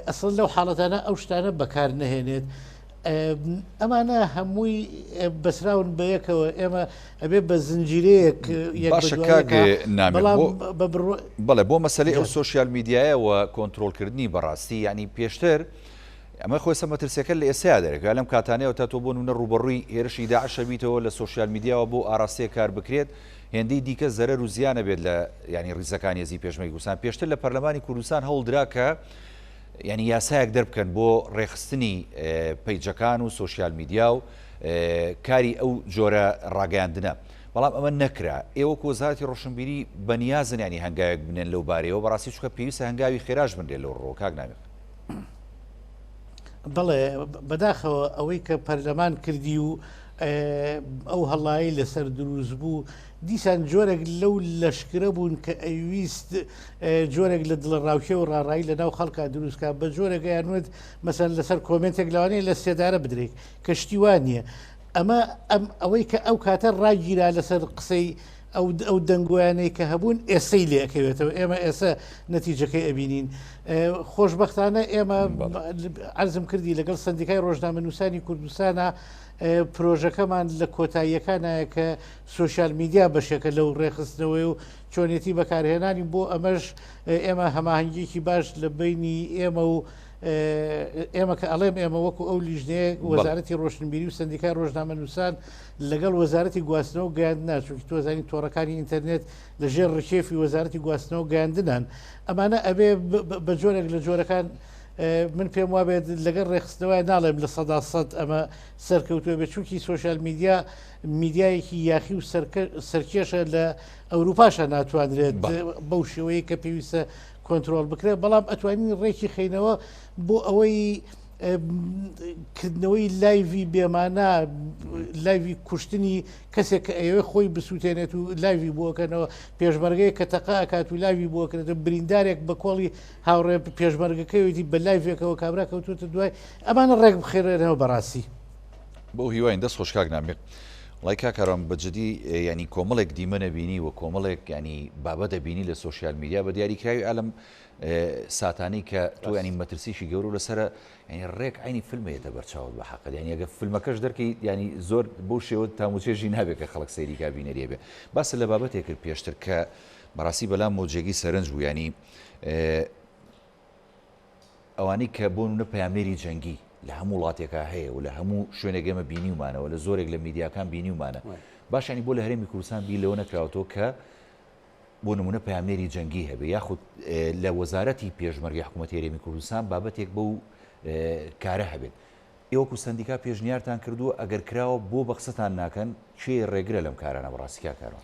ئەسڵ لەو حاڵەتانە ئەو شتانە بەکار نەهێنێت ئەمانە هەمووی بەسراون بەیەکەوە ئێمە ئەبێ بە زنجیرەیەک بەڵێ بۆ مەسلەی ئەو سوۆشیال میدیایەوە کۆنتترۆلکردنی بەڕاستی ینی پێشتر ئەمە خۆی سەمەترسەکە لە ئێستا دەرێکە لەم کاتانەوە تا تۆ بۆ نونە ڕوبەڕووی هێرشی داعشەبییتەوە لە سوۆشیال میدیاوە بۆ ئاراستەیە کار بکرێت هێندەی دیکە زەرەر و زیانە بێت لە ینی ڕیزەکانی هێزی پێشمەرگی کوردستان پێشتر لە پەرلەمانی کوردستان هەوڵدرا کە ینی یاسایەک دەربکەن بۆ ڕێخستنی پەیجەکان و سوۆشیال میدیا و کاری ئەو جۆرە ڕاگەاندنە بەڵام ئەمە نەکرا ئێوە وەزارەتی ڕۆشنبیری بەنیازن ینی هەنگاوێک بنێن لەو بارەوە بەڕاستی چووکە پێویستە هەنگاوی خێراش بنرێت لەو ڕۆ کاک نامیق بەڵێ بەداخەوە ئەوەی کە پەرلەمان کردی و ئەو هەڵایی لەسەر دروست بوو دیسان جۆرێک لەو لەشکرە بوون کە ئەویست جۆرێک لە دڵە ڕاوکێ و ڕاڕایی لە ناو خەڵکا دروستکە بە جۆرێک یانوێت مەسەر لەسەر کۆمنتێک لەوانەیە لە سێدارە بدرێت کەشتیوان نییە ئەمە ئەوەی کە ئەو کاتە ڕاگیرا لەسەر قسەی ئەو دەنگویانەی کە هەبوون ئێسەی لێەکەوێتەوە ئێمە ئێستا نەتیجەکەی ئەبینین خۆشببختانە ئێمە عەرزم کردی لەگەڵ سندیکای ڕۆژنامە نووسانی کوردستانە پرۆژەکەمان لە کۆتاییەکانایە کە سوۆشیال میدیا بەشێکە لەو ڕێخستنەوەی و چۆنیەتی بەکارهێنانی بۆ ئەمەش ئێمە هەماهنگێکی باش لە بینی ئێمە و ئێمە کە ئەڵێم ئێمە وەکو ئەو لیژنەیە وەزارەتی ڕۆشنبیری و سندیکای ڕۆژنامە نووسان لەگەڵ وەزارەتی گواستنەوە گەیاندنا چونکی تۆزانی تۆڕەکانی ئینتەرنێت لە ژێر ڕکێفی وەزارەتی گواستنەوە گەیاندنان ئەمانە ئەبێ بە جۆرێک لە جۆرەکان من پێم وابێت لەگەڵ ڕێخستنەوەی ناڵێم لە 100% ئەمە سەرکەوتوە بێت چونکی سوۆشیال میدیا میدیایەکی یاخی و سەرکێشە لە ئەوروپاشە ناتوانرێت بەو شێوەیە کە پێویستە کۆنتترۆل بکرێت بەڵام ئەتوانین ڕێکی خینەوە بۆ ئەوەی کردنەوەی لایڤی بێمانە لایڤی کوشتنی کەسێک کە ئەوێ خۆی بسووتێنێت و لایڤی بۆکەنەوە پێشمەرگەیە کە تەقاکات و لایڤی بۆکرێتە بریندارێک بە کۆڵی هاوڕێ پێشمەرگەکەوێتی بە لایڤێکەوە کابرا کەوتوتە دوای ئەمانە ڕێک بخێرێنەوە بەڕاستی بۆ هیواین دەست خۆشکاک نامێت وڵای کاکەڕام بەجددی ینی کۆمەڵێک دیمەنە بینی و کۆمەڵێک ینی بابەتە بینی لە سوۆشیال میدیا بە دیاریکراوی ئالم ساتانی کە تۆ ینی مەترسیشی گەور و لەسرە ینی ڕێک عینی فیلمێتە بەرچاوت بە حەقل ینی ئەگە فیلمەکەش دەرکەی ینی زۆر بۆ شێوە تاموچێژی نابێت کە خەڵک سەیری کابینەریە بێ باسە لە بابەتێک کرد پێشتر کە بەڕاستی بەلام مۆجێگی سەرنج بوو ینی ئەوانەی کە بۆ نە پەیامێری جەنگی لە هەموو وڵاتێکە هەیە و لە هەموو شوێنێک ئێمە بینیومانەوە لە زۆرێک لە میدیاکان بینیومانە باشانی بۆ لە هەرێمی کوردستان بی لەوە نەکراوەوە کە بۆ نمونە پامێری جەنگی هەبێ یاخود لە وەزارەتی پێشمەرگی حکوومەتی هەرێمی کوردستان بابەتێک بەو کارە هەبێت. ئێوەکو سندیکا پێشنیارتان کردووە ئەگەر کراوە بۆ بەخسەتان ناکەن چێ ڕێگرە لەم کارانە بەڕاستیکا کارەوە.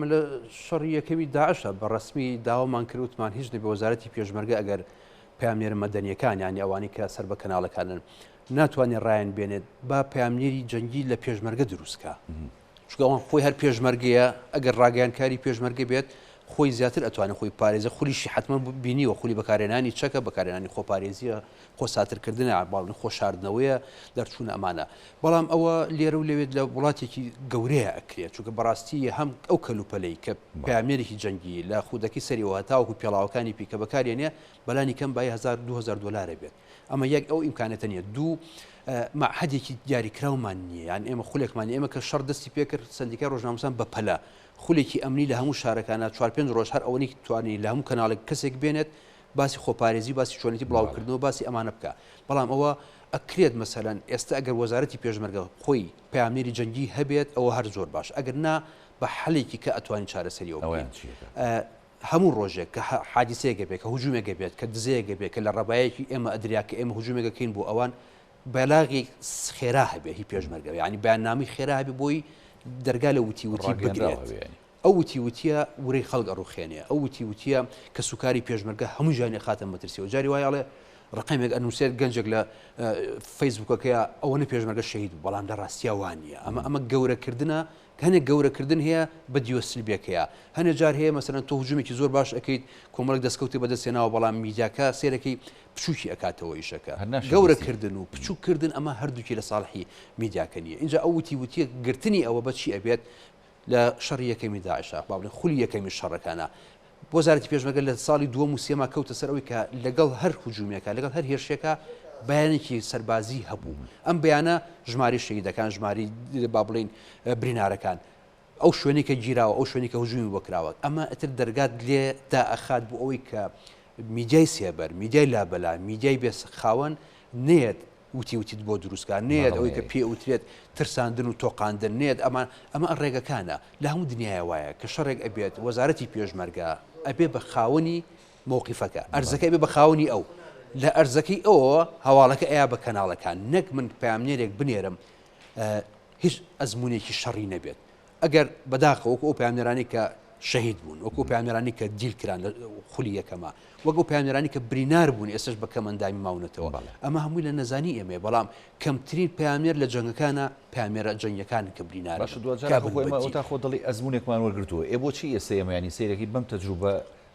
من لە شەڕی یەکەمی داعشە بە ڕسمی داوامان کردوتمان هیچ بە وەزارەتی پێشمەرگە ئەگەر پامێر مەدەنیەکان یانی ئەوانی کە سەر بە کەناڵەکانن ناتوانێت ڕایەن بێنێت با پامێری جەنگی لە پێشمەرگە دروستکە. چونکە ئەوان خۆی هەر پێشمەرگەیە ئەگەر ڕاگەیانکاری پێشمەرگە بێت خۆی زیاتر ئەتوانێت خۆی پارێزە خولیشی حتممە بینیوە خولی بەکارێنانی چەکە بەکارێنانی خۆپارێزیە خۆ ساترکردنە باڵن خۆ شاردنەوەیە دەرچوونە ئەمانە. بەڵام ئەوە لێرە و لەوێت لە وڵاتێکی گەورەیە ئەکرێت چونکە بەڕاستی هەم ئەو کەلوپەلەی کە پامێرێکی جەنگی لە خودەکی سەریەوە هەتاوەکو پێڵاوەکانی پیکە بەکارێنێ بەلانی کەم بای 2000 دلار بێت. ئەمە یەک ئەو ئیمکانەتە نیە. دوو معهدێکی دیاریکراومان نییە یان ئێمە خولێکمانی ئێمە کە شەڕ دەستی پێکرد سندیکای ڕۆژنامەسان بە پەلە خولێکی ئەمنی لە هەموو شارەکانە 4-5 ڕۆژ هەر ئەوەی توانی لە هەموو کەناڵێک کەسێک بێنێت باسی خۆپارێزی باسی چۆنێتی بڵاوکردنەوە باسی ئەمانە بکە. بەڵام ئەوە ئەکرێت مەسەلەن ئێستا ئەگەر وەزارەتی پێشمەرگە خۆی پامێری جەنگی هەبێت ئەوە هەر زۆر باش ئەگەر نا بە حەلێکی کە ئەتوانین چارەسەریەوە هەموو ڕۆژێک کە حادیسەیەکە بێت کە هجوومێکە بێت کە دزەیەکە بێت کە لە ڕێبایەکی ئێمە ئەدریا کە ئێمە هجوومێکەکەین بۆ ئەوان بەلاغی خێرا هەبێ هی پێشمەرگە ینی بەیاننامی خێرا هەبێ بۆی دەرگا لە وتی بگرێت. ئەو وتیە وڕێی خەڵک ئەڕوخێنێ ئەو وتیە کە سوکاری پێشمەرگە هەموو ژیانی خاتە مەترسیەوە جاری وایڵێ ڕقەمێک ئەنووسێت گەنجێک لە فەیسبوکەکەیە ئەوەنە پێشمەرگە شەهید بەڵام لە ڕاستیە وانە ئەمە گەورەکردنە هەنێک گەورەکردن هەیە بە دیوەسلبێکەیە هەنێ جار هەیە مەسەرەن تۆ هجوومێکی زۆر باش ئەەکەیت کۆمەڵک دەستکەوتی بەدەستێناوە بەڵام میدیاکە سێرەکەی پچووکی ئەکاتەوە ئیشەکە گەورەکردن و پچووکردن ئەمە هەردووکی لە ساڵحی میدیاکە نیە. اینجا ئەو وتیە گرتنی ئەوە بەچی ئەبێت لە شەڕی یەکەمی داعشە باڵێ خولی یەکەمی شەڕەکانە وەزارەتی پێشمەرگە لە ساڵی دووەم و سێما کەوتە سەر ئەوەی کە لەگەڵ هەر هجوومێکە لەگەڵ هەر هێرشێکە بەیانێکی سەربازی هەبوو. ئەم بەیانە ژماری شەهیدەکان ژماری با بڵین برینارەکان ئەو شوێنی کە گیراوە ئەو شوێنی کە هجوومی وەکراوە ئەمە ئەتر دەرگات لێ دائەخات بوو ئەوەی کە میدیای سێبەر میدیای لابەلا میدیای بێسەخاوەن نێت وتیت بۆ دروستکار نێت ئەوەی کە پێ وترێت ترساندن و تۆقااندن نێت ئەمە ڕێگەکانە لە هەموو دنیای وایە کە شەڕێک ئەبێت وەزارەتی پێشمەرگە ئەبێ بە خاوەنی مووقیفەکە ئەرزەکەی بێ بە خاوەنی ئەو لە ئەرزەکەی ئەوە هەواڵەکە ئەیا بە کەناڵەکان نەک من پامنێرێک بنێرم هیچ ئەزمونێکی شەڕی نەبێت. ئەگەر بەداخەوەکو ئەو پامنێرانی کە شەهید بوون وەکو پامنێرانی کە دیلکران لە خولی یەکەمە وەکو پامنێرانی کە برینار بوون ئێستش بە کەمەندامی ماونەتەوە ئەمە هەمووی لە نەزانی ئێمە بەڵام کەمترین پامێر لە جەنگەکانە پامێرە جەنگەکان کە برینارە تا خۆ دڵی ئەزمونێکمان وەرگرتووە ئێ بۆچی ئێستا ئێمەیانی سیرەکی بەم تەجروبە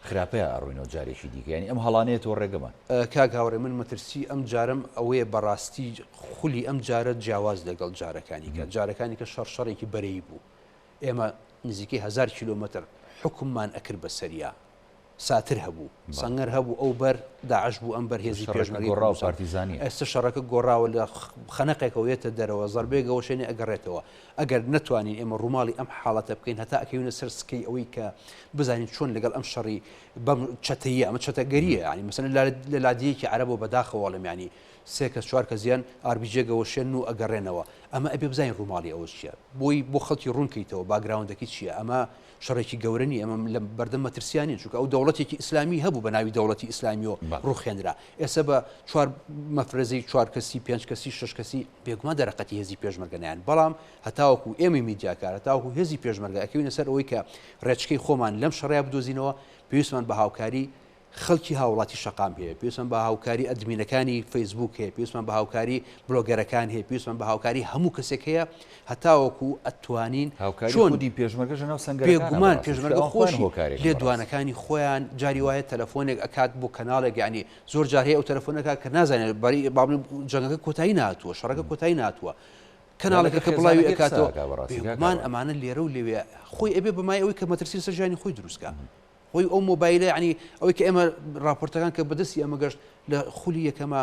خراپەیە ئەڕوینەوە جارێکی دیکە ینی ئەم هەڵانێتەوە ڕێگەمان کاگاوڕێ من مەترسی ئەم جارم ئەوەیە بەڕاستی خولی ئەم جارە جیاواز لەگەڵ جارەکانی کە جارەکانی کە شەڕێکی بەرەی بوو ئێمە نزیکەی 1000 کیلومتر حکوممان ئەکرد بە سەریا ساتر هەبوو سەنگەر هەبوو ئەو بەر داعش بوو ئەم بەر هێزی پێشمەرگی گۆڕا و پارتیزانی ئێستا شەڕەکە گۆڕاوە لە خەنەقێکەوەیەتە دەرەوە زەربێگەوە شوێنێ ئەگەڕێتەوە ئەگەر نتوانین ئێمە ڕووماڵی ئەم حاڵەتە بکەین هەتا ئەکەوینە سەر سکەی ئەوەی کە بزانین چۆن لەگەڵ ئەم شەڕی بەم چەتەیە ئەمە چەتەگەریە ینی مەسەن لە لادیەکی عەرەبەوە بەداخەوەڵم ینی 3 کەس 4 کەسیان ئاربیجێگەوە شێن و ئەگەڕێنەوە ئەمە ئەبێ بزانین ڕووماڵی ئەوە چییە بۆی بۆ خەڵکی ڕوونکەیتەوە باگراوندەکەی چییە ئەمە شەڕێکی گەورەنی ئەمە لە بەردەم مەترسیانی چونکە ئەو دەوڵەتێکی ئیسلامی هەبوو بە ناوی دەوڵەتی ئیسلامیەوە ڕوخێنرا ئێستا بە 4 مەفرەزەی 4 کەسی 5 کەسی 6 کەسی بێگومان دەرەقەتی هێزی پێشمەرگەنیان بەڵام هەتاوەکو ئێمە میدیاکار هەتاوەکو هێزی پێشمەرگە ئەکەوینە سەر ئەوەی کە ڕێچکەی خۆمان لەم شەڕیا بدۆزینەوە پێویستمان بە هاوکاری خەڵکی هاوڵاتی شەقام هەیە پێویستمان بە هاوکاری ئەدمینەکانی فەیسبوک هەیە پێویستمان بە هاوکاری بلۆگەرەکان هەیە پێویستمان بە هاوکاری هەموو کەسێک هەیە هەتاوەکو ئەتوانین چۆنی پێشمەرگەژە ناو سەنگەر بێگومان پێشمەرگە خۆشی لێ دوانەکانی خۆیان جاری وایە تەلەفۆنێک ئەکات بۆ کەناڵێک ینی زۆر جار هەیە ئەو تەلەفۆنەکە کە نازانێت بەری باڵێ جەنگەکە کۆتایی ناتووە شەڕەکە کۆتایی ناتووە کەناڵەکە کە بڵاوی ئەکاتەوە بێگومان ئەمانە لێرە و لێوێ خۆی ئەبێ بەمای ئەوەی کە مەترسی سەر ژیانی خۆی دروستکە خۆی ئەو مۆبایلە ینی ئەوەی کە ئێمە راپۆرتەکان کە بەدەستی ئەمە گەشت لە خولی یەکەمە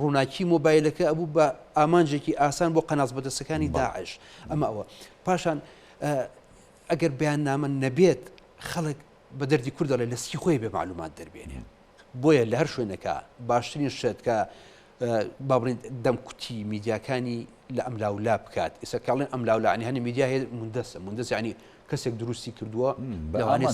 ڕووناکی مۆبایلەکە ئەبوو بە ئامانجێکی ئاسان بۆ قەناس بەدەستەکانی داعش ئەمە ئەوە پاشان ئەگەر بەیاننامە نەبێت خەڵک بە دەردی کوردەڵێ لەسکی خۆی بێ معلومات دەربێنێ بۆیە لە هەر شوێنەکە باشترین شت کە با بڵێن دەمکوتی میدیاکانی لە ئەملاولا بکات ئێستا کاڵێن ئەملاولانی هەنی میدیا هەیە مندەسە ینی کەسێک دروستی کردووە لەوانەیە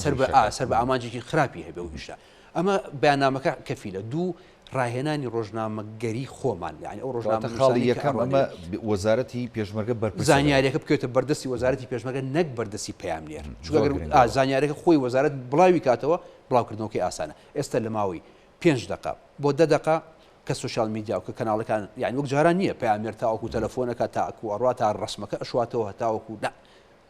سەر بە ئامانجێکی خراپی هەبێ و ئیشە ئەمە بەیاننامەکە کەفیلە دوو ڕاهێنانی ڕۆژنامەگەری خۆمان یعنی ئەو ڕۆژنامە خاڵی یەکەم ئەمە وەزارەتی پێشمەرگە زانیاریەکە بکەوێتە بەردەستی وەزارەتی پێشمەرگە نەک بەردەستی پەیامنێر چونکە زانیاریەکە خۆی وەزارەت بڵاوی کاتەوە بڵاوکردنەوەی ئاسانە ئێستا لە ماوەی 5 دقه بۆ 10 دقه کە سوشال میدیا و کە کەناڵەکان یعنی وەک جاران نییە پەیامنێر تاوەکو تەلەفۆنەکە تاکو ئەڕوا تا ڕسمەکە ئەشواتەوە هەتاوەکو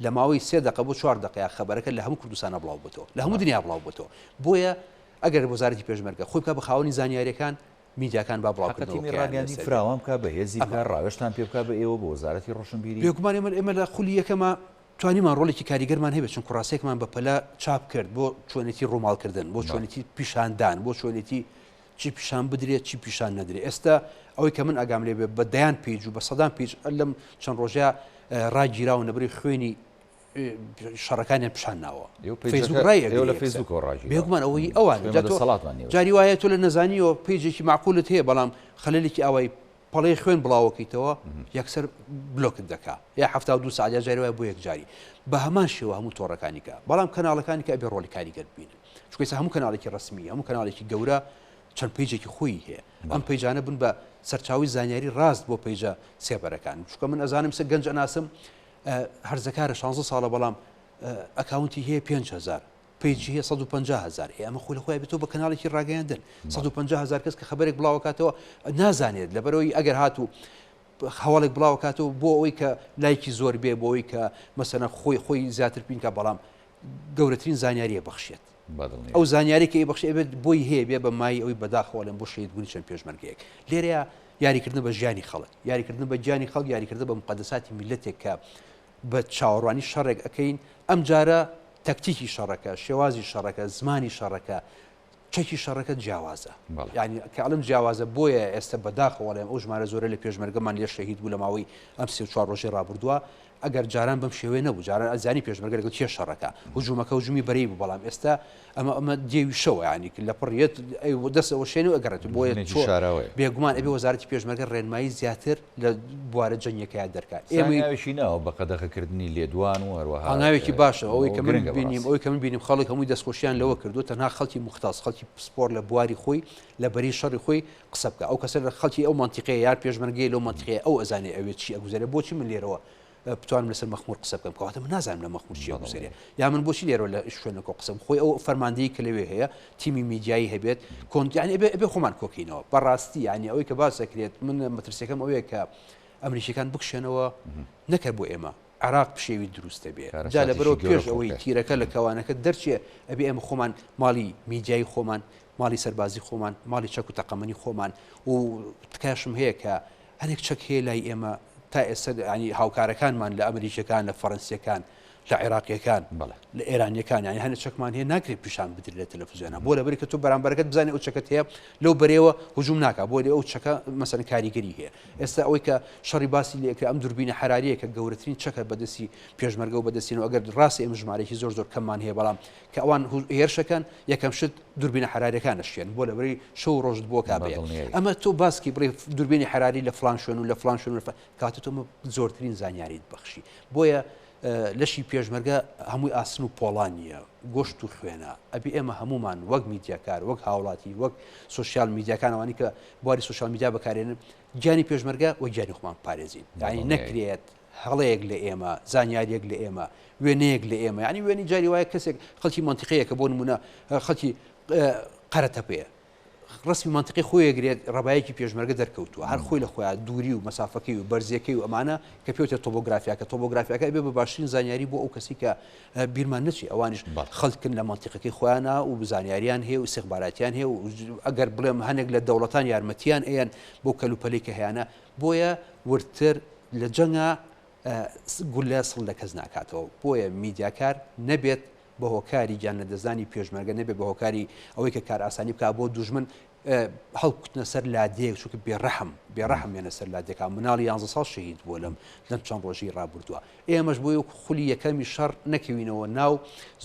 لە ماوەی 3 دقه بۆ 4 دقه خەبەرەکە لە هەموو کوردستانە بڵاو بۆتەوە لە هەموو دنیا بڵاو بۆتەوە بۆیە ئەگەر وەزارەتی پێشمەرگە خۆی بکە بە خاوەنی زانیاریەکان میدیاکان با بڵاوکردنەوەی فراوان بکە بەهێزی بکە ڕاوێژتان پێ بکە بە ئێوە بە وەزارەتی ڕۆشنبیری بێگومان ئێمە لە خولی یەکەمە توانیمان ڕۆڵێکی کاریگەرمان هەبێت چون کوڕاستێکمان بە پەلا چاپ کرد بۆ چۆنێتی ڕووماڵکردن بۆ چۆنێتی پیشاندان بۆ چۆنێتی چی پیشان بدرێت چی پیشان نەدرێت ئێستا ئەوەی کە من ئەگام لێ بە دەیان پیج و بە سەدان پیج لەم چەند ڕۆژەیە ڕاگیراون لەبەری خوێنی شەڕەکانیان پیشان ناوە لە فیسبوک بێگومان ئەوەی ئەوان جاری وایە تۆ لە نەزانیەوە پیجێکی معقولت هەیە بەڵام خەلەلێکی ئەوەی پەڵەی خوێن بڵاوەکەیتەوە یەکسەر بلۆکت دەکا یا 72 ساعت جاری وایە بۆ یەک جاری بە هەمان شێوە هەموو تۆڕەکانیکە بەڵام کەناڵەکانی کە ئەبێ ڕۆڵی کاریگەر ببینن چونکە هەموو کەناڵێکی ڕسمی هەموو کەناڵێکی گەورە چەند پیجێکی خۆی هەیە ئەم پیجانە بن بە سەرچاوی زانیاری ڕاست بۆ پیجە سێبەرەکان چونکە من ئەزانم سە گەنج ئەناسم هەرزەکارە 16 ساڵە بەڵام ئەکاونتی هەیە 5,000 پیجی هەیە 150,000 ئەمە خۆی لە خۆی بێتەوە بە کەناڵێکی ڕاگەیاندن 150,000 کەس کە خەبەرێک بڵاوکاتەوە نازانێت لەبەرەوەی ئەگەر هاتوو هەواڵێک بڵاوکاتەوە بۆ ئەوەی کە لایکی زۆر بێ بۆ ئەوەی کە مەسەنە خۆی زیاتر بینکە بەڵام گەورەترین زانیاریە بەخشێت ئەو زانیاریکە بەخشێ بێت بۆی هەیە بێ بە مای ئەوی بەداخەوە لەم بۆ شەیدبوونی چەند پێشمەرگەیەک لێرەیە یاریکردن بە ژیانی خەڵک یاریکردن بە گیانی خەڵک یاریکردن بە مقدساتی میلەتێک کە بە چاوەڕوانی شەڕێک ئەەکەین ئەم جارە تەکتیکی شەڕەکە شێوازی شەڕەکە زمانی شەڕەکە چەکی شەڕەکە جیاوازە یعنی کەڵم جیاوازە بۆیە ئێستا بەداخەوە لەم ئەو ژمارە زۆرە لە پێشمەرگەمان لێ شەهید بوو لە ماوەی ئەم 34 ڕۆژەی ڕابردووە ئەگەر جاران بەم شێوەیە نەبوو جاران ئەزانی پێشمەرگە لەگەڵ چێ شەڕەکە هجوومەکە هجومی بەرەی بوو بەڵام ئێستا ئەمە دێوی شەوە ینی لە پڕیەت دەستەوە شوێن و ئەگەڕێت بۆیە بێگومان ئەبێ وەزارەتی پێشمەرگە ڕێنمایی زیاتر لە بوارە جەنگەکەیان دەرکات ئێمەویشینەوە بە قەدەغەکردنی لێدوان و هەروەها ناوێکی باشە ئەوەی کە من بینیم ئەوەی کە من بینیم خەڵک هەمووی دەستخۆشیان لەوە کردو تەنها خەڵکی مختاس خەڵکی سپۆر لە بواری خۆی لە بەری شەڕی خۆی قسە بکە ئەو کەسە لە خەڵکی ئەو منتیقەیە یار پێشمەرگەی لەو منتیقەیە ئەو ئەزانێ ئەوێت چی ئەگوزارێ بۆچی من لێرەوە بتوانم لەسەر مەخموور قسە بکەم کەواتە من نازانم لە مەخموور چیە گوزارێ یا من بۆچی لێرەوە لە شوێنەکە قسەم خۆی ئەو فەرماندەی کە لەوێ هەیە تیمی میدیایی هەبێت یعنی ئەبێ خۆمان کۆکەینەوە بەڕاستی یعنی ئەوەی کە باس دەکرێت من مەترسیەکەم ئەوەیە کە ئەمریکیەکان بکشێنەوە نەکرد بۆ ئێمە عراق پشێوی دروستە بێ جا لەبەرەوە پێش ئەوەی تیرەکە لە کەوانەکە دەرچێ ئەبێ ئێمە خۆمان ماڵی میدیایی خۆمان ماڵی سەربازی خۆمان ماڵی چەک و تەقەمەنی خۆمان و تکاشم هەیە کە هەنێک چەک هەیە لای ئێمە تا ئێستا ینی هاوکارەکانمان لە ئەمریکیەکان لە فەڕەنسیەکان لە عێراقیەکان لە ئێرانیەکان ینی هەنێک چەکمان هەیە ناکرێت پیشان بدرێت لە تەلەڤیزیۆنە بۆ لەبەری کە تۆ بەرامبەرەکەت بزانێ ئەو چەکەت هەیە لەو بەرێوە هجووم ناکات بۆ لێ ئەو چەکە مەسەن کاریگەری هەیە ئێستا ئەوەی کە شەڕی باسی لێکرا ئەم دووربینە حراریە کە گەورەترین چەکە بەدەستی پێشمەرگە و بەدەستینەوە ئەگەر ڕاستی ئێمە ژمارەی زۆر کەممان هەیە بەڵام کە ئەوان هێرشەکان یەکەم شت دووربینە حرارەکانە شێن بۆ لەبەری شەو ڕۆژت بۆ کابێ ئەمە تۆ باسکی بڕێ دووربینی حراری لە فلان شوێن و لە فلان شوێن کاتە تۆمە زۆرترین زانیاریت بەخشی بۆیە لەشی پێشمەرگە هەمووی ئاسن و پۆڵانیە گۆشت و خوێنە ئەبی ئێمە هەمومان وەک میدیاکار وەک هاوڵاتی وەک سوسیال میدیاکانەوانی کە بواری سوسیال میدیا بەکارێنن گیانی پێشمەرگە و گیانی خۆمان پارێزین یعنی نەکرێت هەڵەیەک لە ئێمە زانیاریەک لە ئێمە وێنەیەک لە ئێمە ینی وێنی جاری وایە کەسێک خەڵکی منتیقەیە کە بۆ نمونە خەڵکی قەرەتەپەیە ڕسمی منتیقی خۆیەگرێت ڕێبایەکی پێشمەرگە دەرکەوتووە هەر خۆی لە خۆیان دووری و مەسافەکەی و بەرزیەکەی و ئەمانە کە پێوتە تۆپۆگرافیاکە تۆپۆگرافیاکە بێ بە باشترین زانیاری بۆ ئەو کەسی کە بیرمان نەچی ئەوانش خەڵکن لە منتیقەکەی خۆیانە و بزانیاریان هەیە و استیخباراتیان هەیە و ئەگەر بڵێم هەنێک لە دەوڵەتان یارمەتیان ئەیان بۆ کەلوپەلەی کە هەیەە بۆیە ورتر لە جەنگە گول لە سڵ لە کەس ناکاتەوە بۆیە میدیاکار نەبێت بە هۆکاری گیان لە دەزانی پێشمەرگە نەبێت بە هۆکاری ئەوەی کە کار ئاسانی بکات بۆ دوژمن هەڵکوتنە سەر لادەیەک چونکە بێڕەحم یانە سەر لادێکا مناڵی 11 ساڵ شەهید بووە لەم چەند ڕۆژی ڕابردووە ئێمەش بۆی خولی یەکەمی شەڕ نەکەوینەوە ناو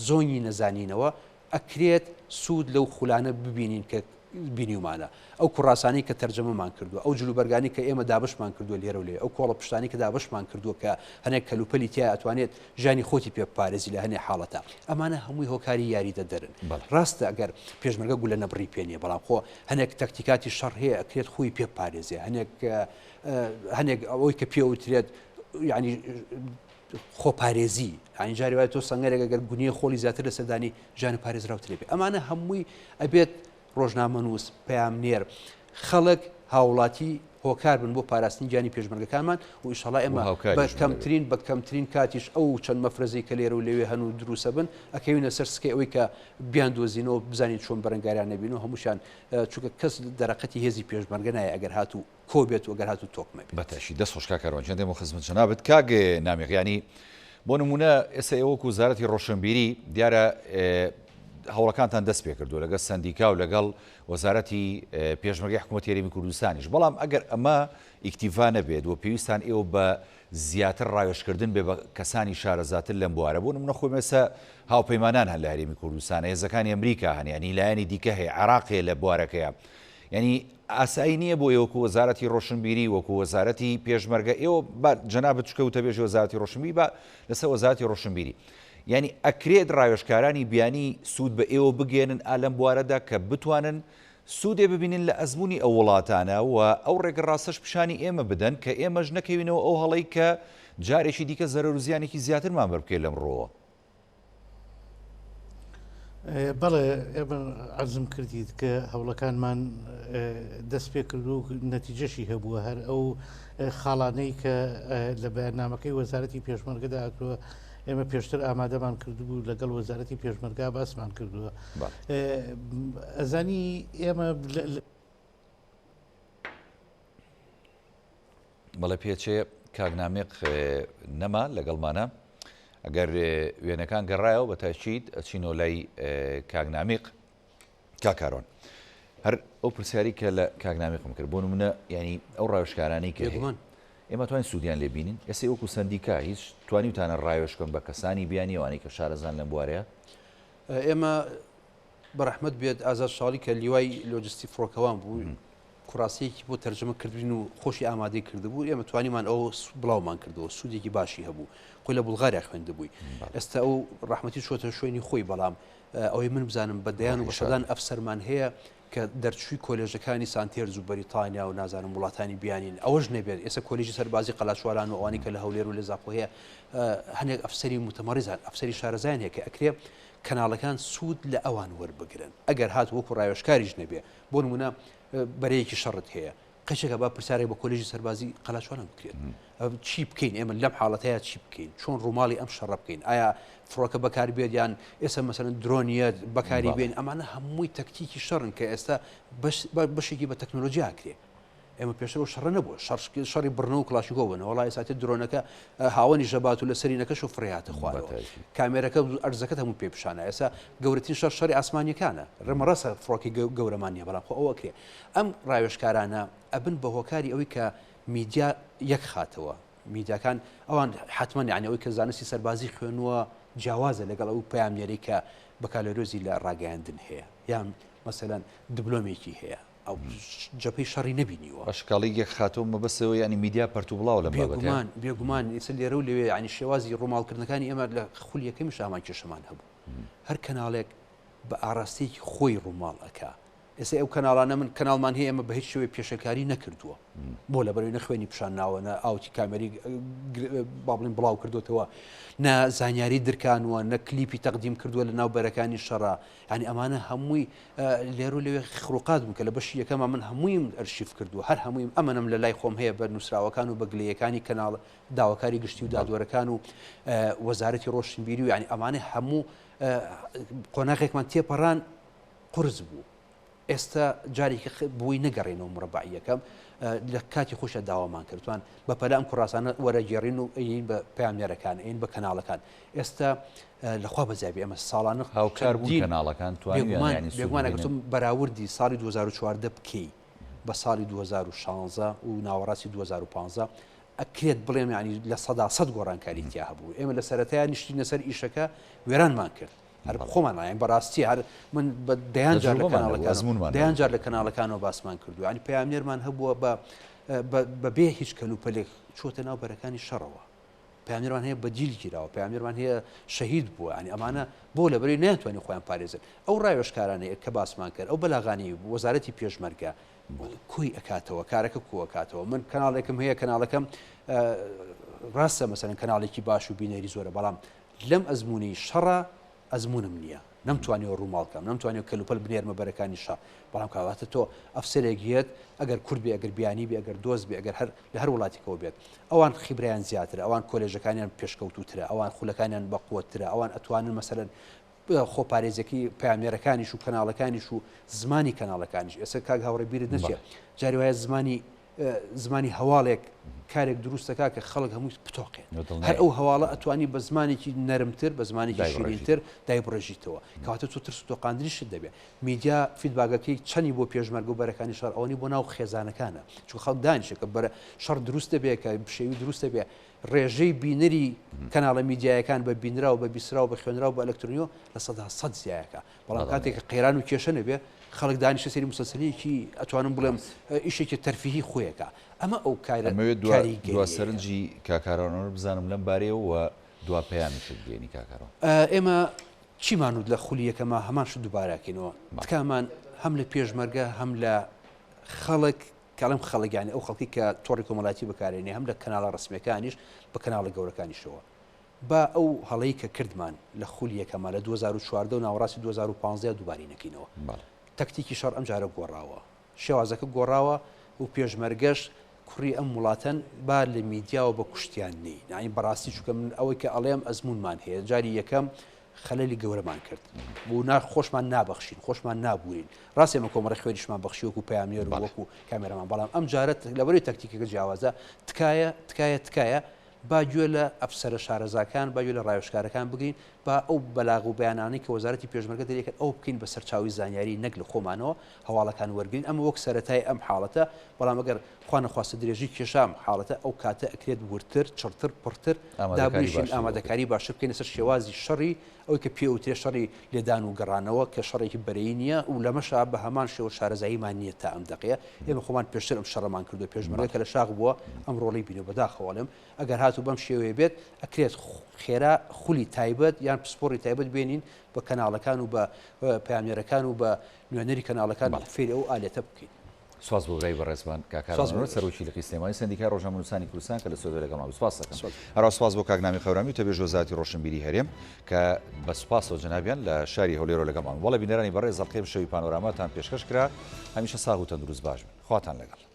زۆنی نەزانینەوە ئەکرێت سوود لەو خولانە ببینین کە بینیمانە ئەو کوڕاسانی کە تەرجەمەمان کردووە ئەو جلوبەرگانی کە ئێمە دابشمان کردووە لێرە و لێ ئەو کۆڵە پشتانی کە دابشمان کردووە کە هەنێک کەلوپەلی تیا ئەتوانێت ژانی خۆتی پێ پارێزی لە هەنێ حاڵەتە ئەمانە هەمووی هۆکاری یاریدە دەرن ڕاستە ئەگەر پێشمەرگە گولە نەبڕی پێنیە بەڵام خۆ هەنێک تەکتیکاتی شەڕ هەیە ئەکرێت خۆی پێ پارێزێ هەنێک ئەوەی کە پێوترێت ینی خۆپارێزی ئاینجاری وای تۆ سەنگەرێک ئەگەر گونیە خۆڵی زیاتر لە سەردانی ژانی پارێزراوترێ بێ ئەمانە هەمووی ئەبێت ڕۆژنامە نووس پەیامنێر خەڵک هاوڵاتی هۆکار بن بۆ پاراستنی گیانی پێشمەرگەکانمان و ئیشەڵا ئێمە بە کەمترین کاتیش ئەو چەند مەفرەزی کە لێرە و لەوێ هەنوو دروسە بن ئەکەوینە سەر سکەی ئەوەی کە بیان دۆزینەوە بزانین چۆن بەرەنگاریان نەبینەوە هەمووشان چونکە کەس دەرەقەتی هێزی پێشمەرگە نایە ئەگەر هاتوو کۆبێت و ئەگەر هاتوو تۆکمە بەتەشی دەست خۆشکا کاروان چەندێمە خزمەت جەنابەت کاگێ نامێغیانی بۆ نمونە ئێستا ئێوەکو وزارەتی ڕۆشنبیری دیارە هەوڵەکانتان دەست پێ کردو لەگەڵ سندیکا و لەگەڵ وەزارەتی پێشمەرگەی حکوومەتی هەرێمی کوردستانیش بەڵام ئەگەر ئەمە ئیکتیڤا نەبێت و پێویستان ئێوە بە زیاتر ڕایۆشکردن بێ بە کەسانی شارەزاتر لەم بوارە بۆ نمونە خۆی مێستا هاوپەیمانان هەن لە هەرێمی کوردستانە هێزەکانی ئەمریکا هەن ینی لایەنی دیکە هەیە عێراقێ لە بوارەکەیە ینی ئاسایی نییە بۆ ئێوەکو وەزارەتی ڕۆشنبیری وەکو وەزارەتی پێشمەرگە ئێوە جەنابەت چکەوتە بێژی وەزارەتی ڕۆشنبیری بە لەسەر وەزارەتی ڕۆشنبیری ینی ئەکرێت ڕایۆشکارانی بیانی سوود بە ئێوە بگێنن ئالەم بوارەدا کە بتوانن سوودێ ببینن لە ئەزمموی ئەو وڵاتانە و ئەو ڕێگە ڕاستەش پیشانی ئێمە بدەن کە ئێمەش نەکەوینەوە ئەو هەڵەی کە جارێکی دیکە زەرەر و زیانێکی زیاترمان بەربکەی لەم ڕۆوە. بەڵێ ئێمە عەرزم کردیت کە هەوڵەکانمان دەست پێ کردو و نەتیجەشی هەبووە هەر ئەو خاڵانەی کە لە بەیاننامەکەی وەزارەتی پێشمەرگەدا هاتووە ئێمە پێشتر ئامادەمان کردبوو لەگەڵ وەزارەتی پێشمەرگا باسمان کردووە ئەزانی ئێمە بەڵێ پێچێ کاگنامێق نەما لەگەڵمانە ئەگەر وێنەکان گەڕایەوە بە تاچیت ئەچینۆ لای کاگنامێق کاکارۆن هەر ئەو پرسیاری کە لە کاگنامێقم کرد بۆ نمونە ینی ئەو ڕاوێژکارانەی کە ئێمە توانین سوودیان لێ بینین ئێستا وەکو سندیکا هیچ توانیوتانە ڕایۆشکن بە کەسانی بیانی ئەوانەی کە شارەزان لەم بوارەیە ئێمە بەڕەحمەت بێت ئازاد شاڵی کە لیوای لۆجستی فڕۆکەوان بوو کوڕاستەیەکی بۆ تەرجەمە کردبین و خۆشی ئامادەی کردبوو ئێمە توانیمان ئەو بڵاومان کردەوە سوودێکی باشی هەبوو خۆی لە بولغاریا خوێندبووی ئێستا ئەو ڕەحمەتی چۆتە شوێنی خۆی بەڵام ئەوەی من بزانم بەدەیان و بەشەدان ئەفسەرمان هەیە کە دەرچووی کۆلێژەکانی سانتێرز و بەریتانیا و نازانم وڵاتانی بیانین ئەوەش نەبێت ئێستا کۆلێژی سەربازی قەلاشواران و ئەوانی کە لە هەولێر و لە زاپۆ هەیە هەنێک ئەفسەری متەمەڕیزان ئەفسەری شارەزایان هەیە کە ئەکرێ کەناڵەکان سوود لە ئەوان وەربگرن ئەگەر هات وەکو ڕایۆشکاریش نەبێ بۆ نمونە بەرەیەکی شەڕت هەیە قەشێکە با پرسیارێک بە کۆلێژی سەربازی قەلاشواران بکرێت چی بکەین ئێمە لەم حاڵەتەیە چی بکەین چۆن ڕووماڵی ئەم شەڕە بکەین ئایا فڕۆکە بەکار بێت یان ئێستا مەسەرەن درۆنیەت بەکاری بێن ئەمانە هەمووی تەکتیکی شەڕن کە ئێستا بەشێکی بە تەکنۆلۆژی ئاکرێ ئێمە پێشەوە شەڕە نەبووە شەڕی بڕنەوە و کلاشیکۆڤن وڵای ئێساتی درۆنەکە هاوەنی ژەبات و لە سەرینەکەش و فڕێهاتە خوارەوە کامێرەکە ئەرزەکەت هەموو پێ پیشانە ئێستا گەورەترین شەڕی ئاسمانیەکانە ڕێمەڕەسە فڕۆکی گەورەمانیە بەڵام خۆ ئەوە کرێ ئەم ڕایۆشکارانە ئەبن بە هۆکاری ئەوەی کە میدیا یەک خاتەوە میدیاکان ئەوان حتمما یعنی ئەوەی کە زانستی سەربازی خوێنووە جیاوازە لەگەڵ ئەو پەیامنێری کە بەکالۆرۆزی لە ڕاگەیاندن هەیە یان مەسەلەن دیپلۆمێکی هەیە ئەو جەپەی شەڕی نەبینیوە ئەشکاڵی یەک خاتەوە مەبەستەوە ینی میدیا پەرتو بڵاو لە بێگومان ئیسە لێرە و لەوێ ینی شێوازی ڕۆماڵکردنەکانی ئێمە لە خولیەکەمی شامان کێشەمان هەبوو هەر کەناڵێک بە ئاراستەیەکی خۆی ڕووماڵ ئەکا ئێستا ئەو کەناڵانە من کەناڵمان هەیە ئەمە بە هیچ شێوەیە پێشەکاری نەکردووە بۆ لەبەرەوەی نەخوێنی پیشان ناوە ئاوتی کامەری بابڵین بڵاو کردوتەوە نە زانیاری درکانوە نە کلیپی تەقدیم کردووە لە ناوبەرەکانی شەڕا ینی ئەمانە هەمووی لێر و لەوێ خڕوقات بوون کە لە بەشی یەکەمە من هەموویم ئەرشیف کردووە هەر هەموویم ئەمەنم لە لای خۆم هەیە بە نووسراوەکان و بەگلەیەکانی کەناڵ داواکاری گشتی و دادوەرەکان و وەزارەتی ڕۆشنبیری و ینی ئەمانە هەموو قۆناغێکمان تێپەڕان قرس بوو ئێستا جارێکی بووی نەگەڕێنەوە مربعیەکەم لە کاتی خۆشە داوامان کردوان بە پەلا ئەم کوڕاسانە وەرەگێڕین و ئەین بە پەیامنێرەکان ئەین بە کەناڵەکان ئێستا لەخوا بەزابی ئەمە ساڵانە هاوکار بوون کەناڵەکان بێگومانەگەتم بەراوردی ساڵی 2014 بکەی بە ساڵی 2016 و ناوەڕاستی 2015 ئەکرێت بڵێم ینی لە 100% گۆڕانکاری تیا هەبوو ئێمە لە سەرەتایە نیشتینە سەر ئیشەکە وێرانمان کرد هەر خۆمانڵیان بەڕاستی هەر من دەیان جار لە کەناڵەکانەوە باسمان کردو ینی پامێرمان هەبووە بەبێ هیچ کەلوپەلێک چۆتە ناو بەرەکانی شەڕەوە پامێرمان هەیە بەجیل گیراوە پامێرمان هەیە شەهید بووە ینی ئەمانە بۆ لەبەری ناتوانانی خۆیان پارێزن ئەو ڕایۆشکارانەیە کە باسمان کرد ئەو بەلاغانی وەزارەتی پێشمەرگە کوی ئەکاتەوە کارەکە کووەکاتەوە من کەناڵێکم هەیە کەناڵەکەم ڕاستە مەسەرەن کەناڵێکی باش و بینەری زۆرە بەڵام لەم ئەزمموی شەڕە ئەزمونم نییە نەمتوانێت ڕووماڵکەم نەمتوانێت کەلوپەل بنێرمە بەرەکانی شە بەڵام کاواتە تۆ ئەفسەرێکیت ئەگەر کورد بێ ئەگەر بیانی بێ ئەگەر دۆست بێ ئەگەر لە هەر وڵاتێکەوە بێت ئەوان خیبریان زیاترە ئەوان کۆلێژەکانیان پێشکەوتوترە ئەوان خولەکانیان بەقوترە ئەوان ئەتوانن مەسەرەن خۆپارێزەکەی پامێرەکانیش و کەناڵەکانیش و زمانی کەناڵەکانیش ئێستا کاک هاوڕێ بیرت نەچێت جاری وایە زمانی هەواڵێک کارێک دروستەکە کە خەڵک هەمووی بتۆقێت هەر ئەو هەواڵە ئەتوانی بە زمانێکی نەرمتر بە زمانێکی شیرینتر دایبڕژیتەوە کەواتە تۆ ترس و تۆقاندنیشت دەبێت میدیا فیدباگەکەی چەندی بۆ پێشمەرگ و بەرەکانی شەڕ ئەوەی بۆ ناو خێزانەکانە چون خەڵک دانیشە کە بەرە شەڕ دروست دەبێت کە شێوی دروست دەبێت ڕێژەی بینەری کەناڵە میدیایەکان بە بینرا و بە بیسرا و بە خوێنرا و بە ئەلکترۆنیۆ لە 100 زیایەکە بەڵام کاتێک کە قەیران و کێشە نەبێ خەڵک دانیشە سەری مسلسلەیەکی ئەتوانم بڵێم ئیشێکی تەرفیهی خۆیەکە ئەمە ئەو دواسەرنجی کاکارانەوە بزانم لەم بارەیەوە دوا پەیامیشت بێنی کاکارەوە ئێمە چیمانوت لە خولیەکەمە هەمان شت دووبارەکەینەوە تکامان هەم لە پێشمەرگە هەم لە خەڵک کاڵم خەڵگیانی ئەو خەڵکی کە تۆڕی کۆمەڵاتی بەکارێنێ هەم لە کەناڵە ڕسمەکانیش بە کەناڵە گەورەکانیشەوە با ئەو هەڵەی کە کردمان لە خولیەکەمە لە 2014 و ناوەڕاستی 2015 دووباری نەکەینەوە تەکتیکی شەڕ ئەم جارە گۆڕاوە شێوازەکە گۆڕاوە و پێشمەرگەش کوڕی ئەم وڵاتەن با لە میدیاوە بە کوشتیان نی نانی بەڕاستی چووکە من ئەوەی کە ئەڵێم ئەزمونمان هەیە جاری یەکەم خەلەلی گەورەمان کرد بوو خۆشمان نابەخشین خۆشمان نابورین ڕاستێمە کۆمەڕی خوێریشمان بەخشی وەکو پامێر و وەکو کامێرەمان بەڵام ئەم جارەت لەبەری تەکتیکەکە جیاوازە تکایە با گوێ لە ئەفسەرە شارەزاکان با گوێ لە ڕایۆشکارەکان بگرین با ئەو بەلاغ و بەیانانەی کە وەزارەتی پێشمەرگە دەرێکێت ئەو بکەین بە سەرچاوی زانیاری نەک لە خۆمانەوە هەواڵەکان وەرگین ئەمە وەک سەرەتای ئەم حاڵەتە بەڵام ئەگەر خوا نەخواستە درێژی کێشام حاڵەتە ئەو کاتە ئەکرێت ورتر چڕتر پڕتر دابنیشین ئامادەکاری باشتر بکەین لەسەر شێوازی شەڕی ئەوەی کە پێوترێ شەڕی لێدان و گەڕانەوە کە شەڕێکی بەرەی نییە و لەمەشا بە هەمان شێوە شارەزاییمان نییە تا ئەم دقەیە ئێمە خۆمان پێشتر ئەم شەڕەمان کردو پێشمەرگە کە لە شاغ بووە ئەم ڕۆڵی بینێ بەداخەوەڵێم ئەگەر هاتوو بەم شێوەیە بێت ئەکرێت خێرا خولی تایبەت یان پسپۆڕی تایبەت بێنین بە کەناڵەکان و بە پامێرەکان و بە نوێنەری کەناڵەکان فێری ئەو ئالێتە بکەین. سواز بۆ برای بەڕێزمان کاکارۆ سەرۆکی لە قیسنێمانی سندیکای ڕۆژنامەنووسانی کوردستان کە لە سۆدە لەگەڵمان سپاس دەکەم. هەروە سپاس بۆ کاکنامی خەورامی و تەبێژ وەزارەتی ڕۆشنبیری هەرێم کە بە سوپاسەوە جەنابیان لە شاری هەولێرۆ لەگەڵمان وەڵە بینەرانی بەڕێز زەڵقەی شەوی پانۆراماتان پێشکەش کرا هەمیشە ساغ و تەندروست باش بن خواتان لەگەڵ.